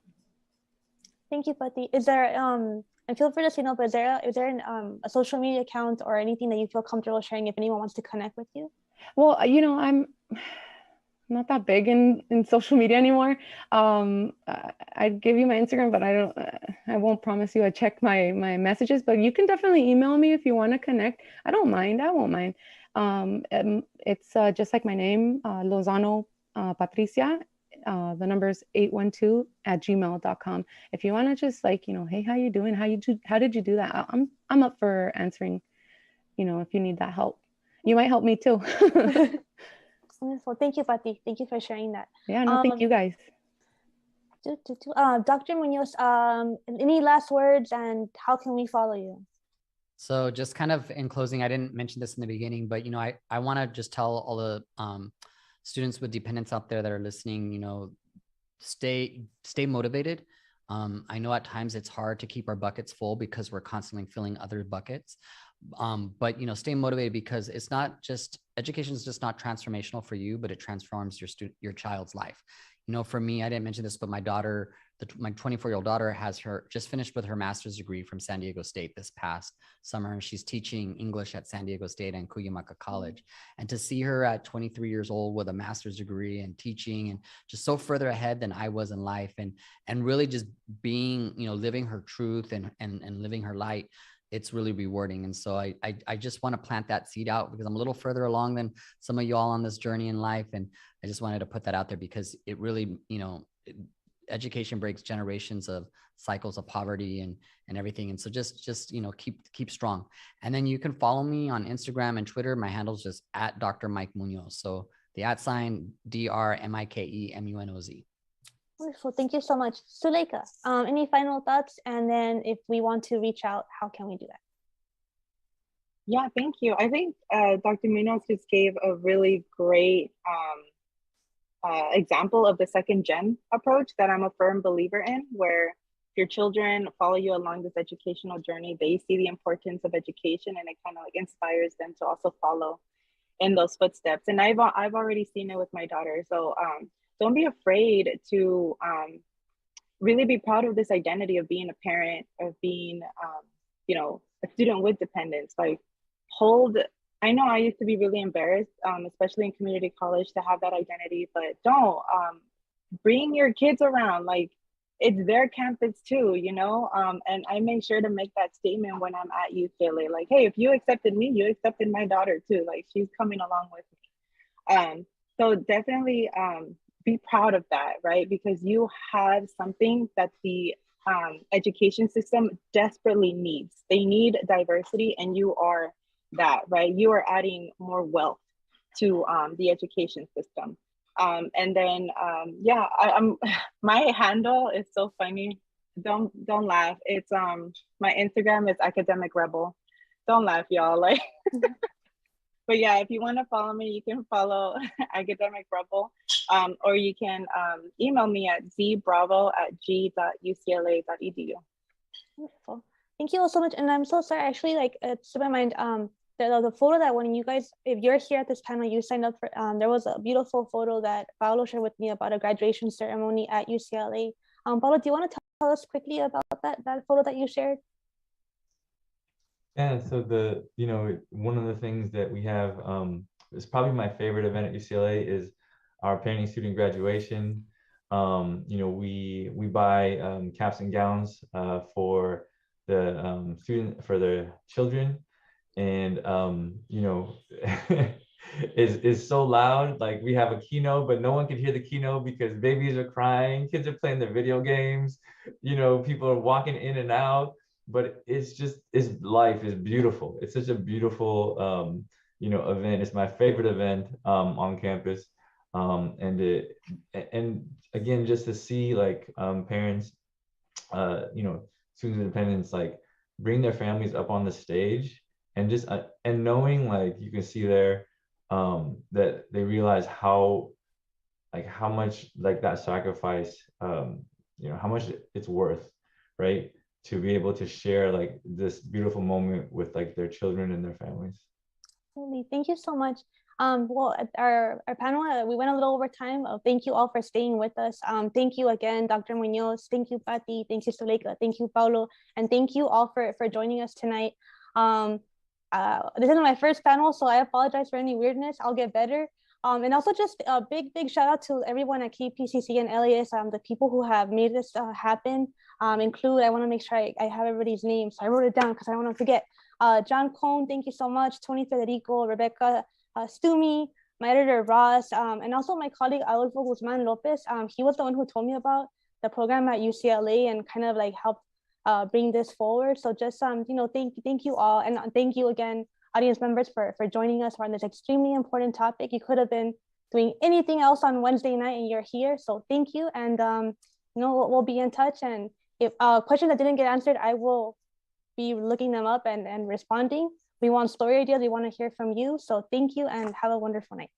Thank you, Pati. Is there and feel free to say no, but is there a social media account or anything that you feel comfortable sharing if anyone wants to connect with you? Well, I'm not that big in social media anymore. I'd give you my Instagram, but I won't promise you I check my messages, but you can definitely email me if you want to connect. I won't mind. It's just like my name, Lozano Patricia. The number is 812@gmail.com. If you want to just hey, how you doing? How did you do that? I'm up for answering, if you need that help. You might help me too. Wonderful. Thank you, Pati. Thank you for sharing that. Yeah, no, thank you guys. Dr. Muñoz, any last words, and how can we follow you? So just kind of in closing, I didn't mention this in the beginning, but I want to just tell all the students with dependents out there that are listening, stay motivated. I know at times it's hard to keep our buckets full because we're constantly filling other buckets. But stay motivated, because it's not just education is just not transformational for you, but it transforms your child's life. For me, I didn't mention this, but my daughter, my 24-year-old daughter, just finished with her master's degree from San Diego State this past summer, and she's teaching English at San Diego State and Cuyamaca College. And to see her at 23 years old with a master's degree and teaching, and just so further ahead than I was in life, and really just being, living her truth and living her light, it's really rewarding. And so I just want to plant that seed out, because I'm a little further along than some of y'all on this journey in life. And I just wanted to put that out there, because it really, education breaks generations of cycles of poverty and everything. And so just keep strong. And then you can follow me on Instagram and Twitter. My handle is just at Dr. Mike Muñoz. So the @ DrMikeMunoz. Wonderful. Thank you so much. Suleika, any final thoughts? And then if we want to reach out, how can we do that? Yeah, thank you. I think Dr. Muñoz just gave a really great example of the second gen approach that I'm a firm believer in, where your children follow you along this educational journey. They see the importance of education, and it kind of like inspires them to also follow in those footsteps. And I've already seen it with my daughter. So don't be afraid to really be proud of this identity of being a parent, of being you know, a student with dependence. Like, I know I used to be really embarrassed, especially in community college, to have that identity, but don't bring your kids around. Like, it's their campus too, you know? And I make sure to make that statement when I'm at UCLA, like, hey, if you accepted me, you accepted my daughter too. Like, she's coming along with me. So definitely be proud of that, right? Because you have something that the education system desperately needs. They need diversity, and you are that, right? You are adding more wealth to the education system. And then yeah, I'm my handle is so funny. Don't laugh. It's my Instagram is academic rebel. Don't laugh, y'all. Like, but yeah, if you want to follow me, you can follow academic rebel, or you can email me at zbravo@g.ucla.edu. Wonderful. Thank you all so much. And I'm so sorry, actually, like, it's to my mind, the photo that when you guys, if you're here at this panel, you signed up for, there was a beautiful photo that Paolo shared with me about a graduation ceremony at UCLA. Paolo, do you want to tell us quickly about that photo that you shared? Yeah, so one of the things that we have is probably my favorite event at UCLA is our parenting student graduation. We buy caps and gowns for the for the children, and is so loud. Like, we have a keynote, but no one can hear the keynote because babies are crying, kids are playing their video games, people are walking in and out. But it's life is beautiful. It's such a beautiful event. It's my favorite event on campus. And again, just to see, like, parents, students with dependents, like, bring their families up on the stage, and just and knowing, like, you can see there that they realize how much, like, that sacrifice, how much it's worth, right? To be able to share, like, this beautiful moment with, like, their children and their families. Thank you so much. Well, at our panel, we went a little over time. Thank you all for staying with us. Thank you again, Dr. Muñoz. Thank you, Patty. Thank you, Zuleika. Thank you, Paolo. And thank you all for joining us tonight. This is my first panel, so I apologize for any weirdness. I'll get better. And also just a big shout out to everyone at KPCC and LAist, the people who have made this happen. I want to make sure I have everybody's names. So I wrote it down because I don't want to forget. John Cohn, thank you so much. Tony Federico, Rebecca, Stumi, my editor Ross, and also my colleague Adolfo Guzman Lopez. He was the one who told me about the program at UCLA and kind of like helped bring this forward. So just thank you all, and thank you again, audience members, for joining us on this extremely important topic. You could have been doing anything else on Wednesday night and you're here. So thank you, and we'll be in touch. And if questions that didn't get answered, I will be looking them up and responding. We want story ideas. We want to hear from you. So thank you and have a wonderful night.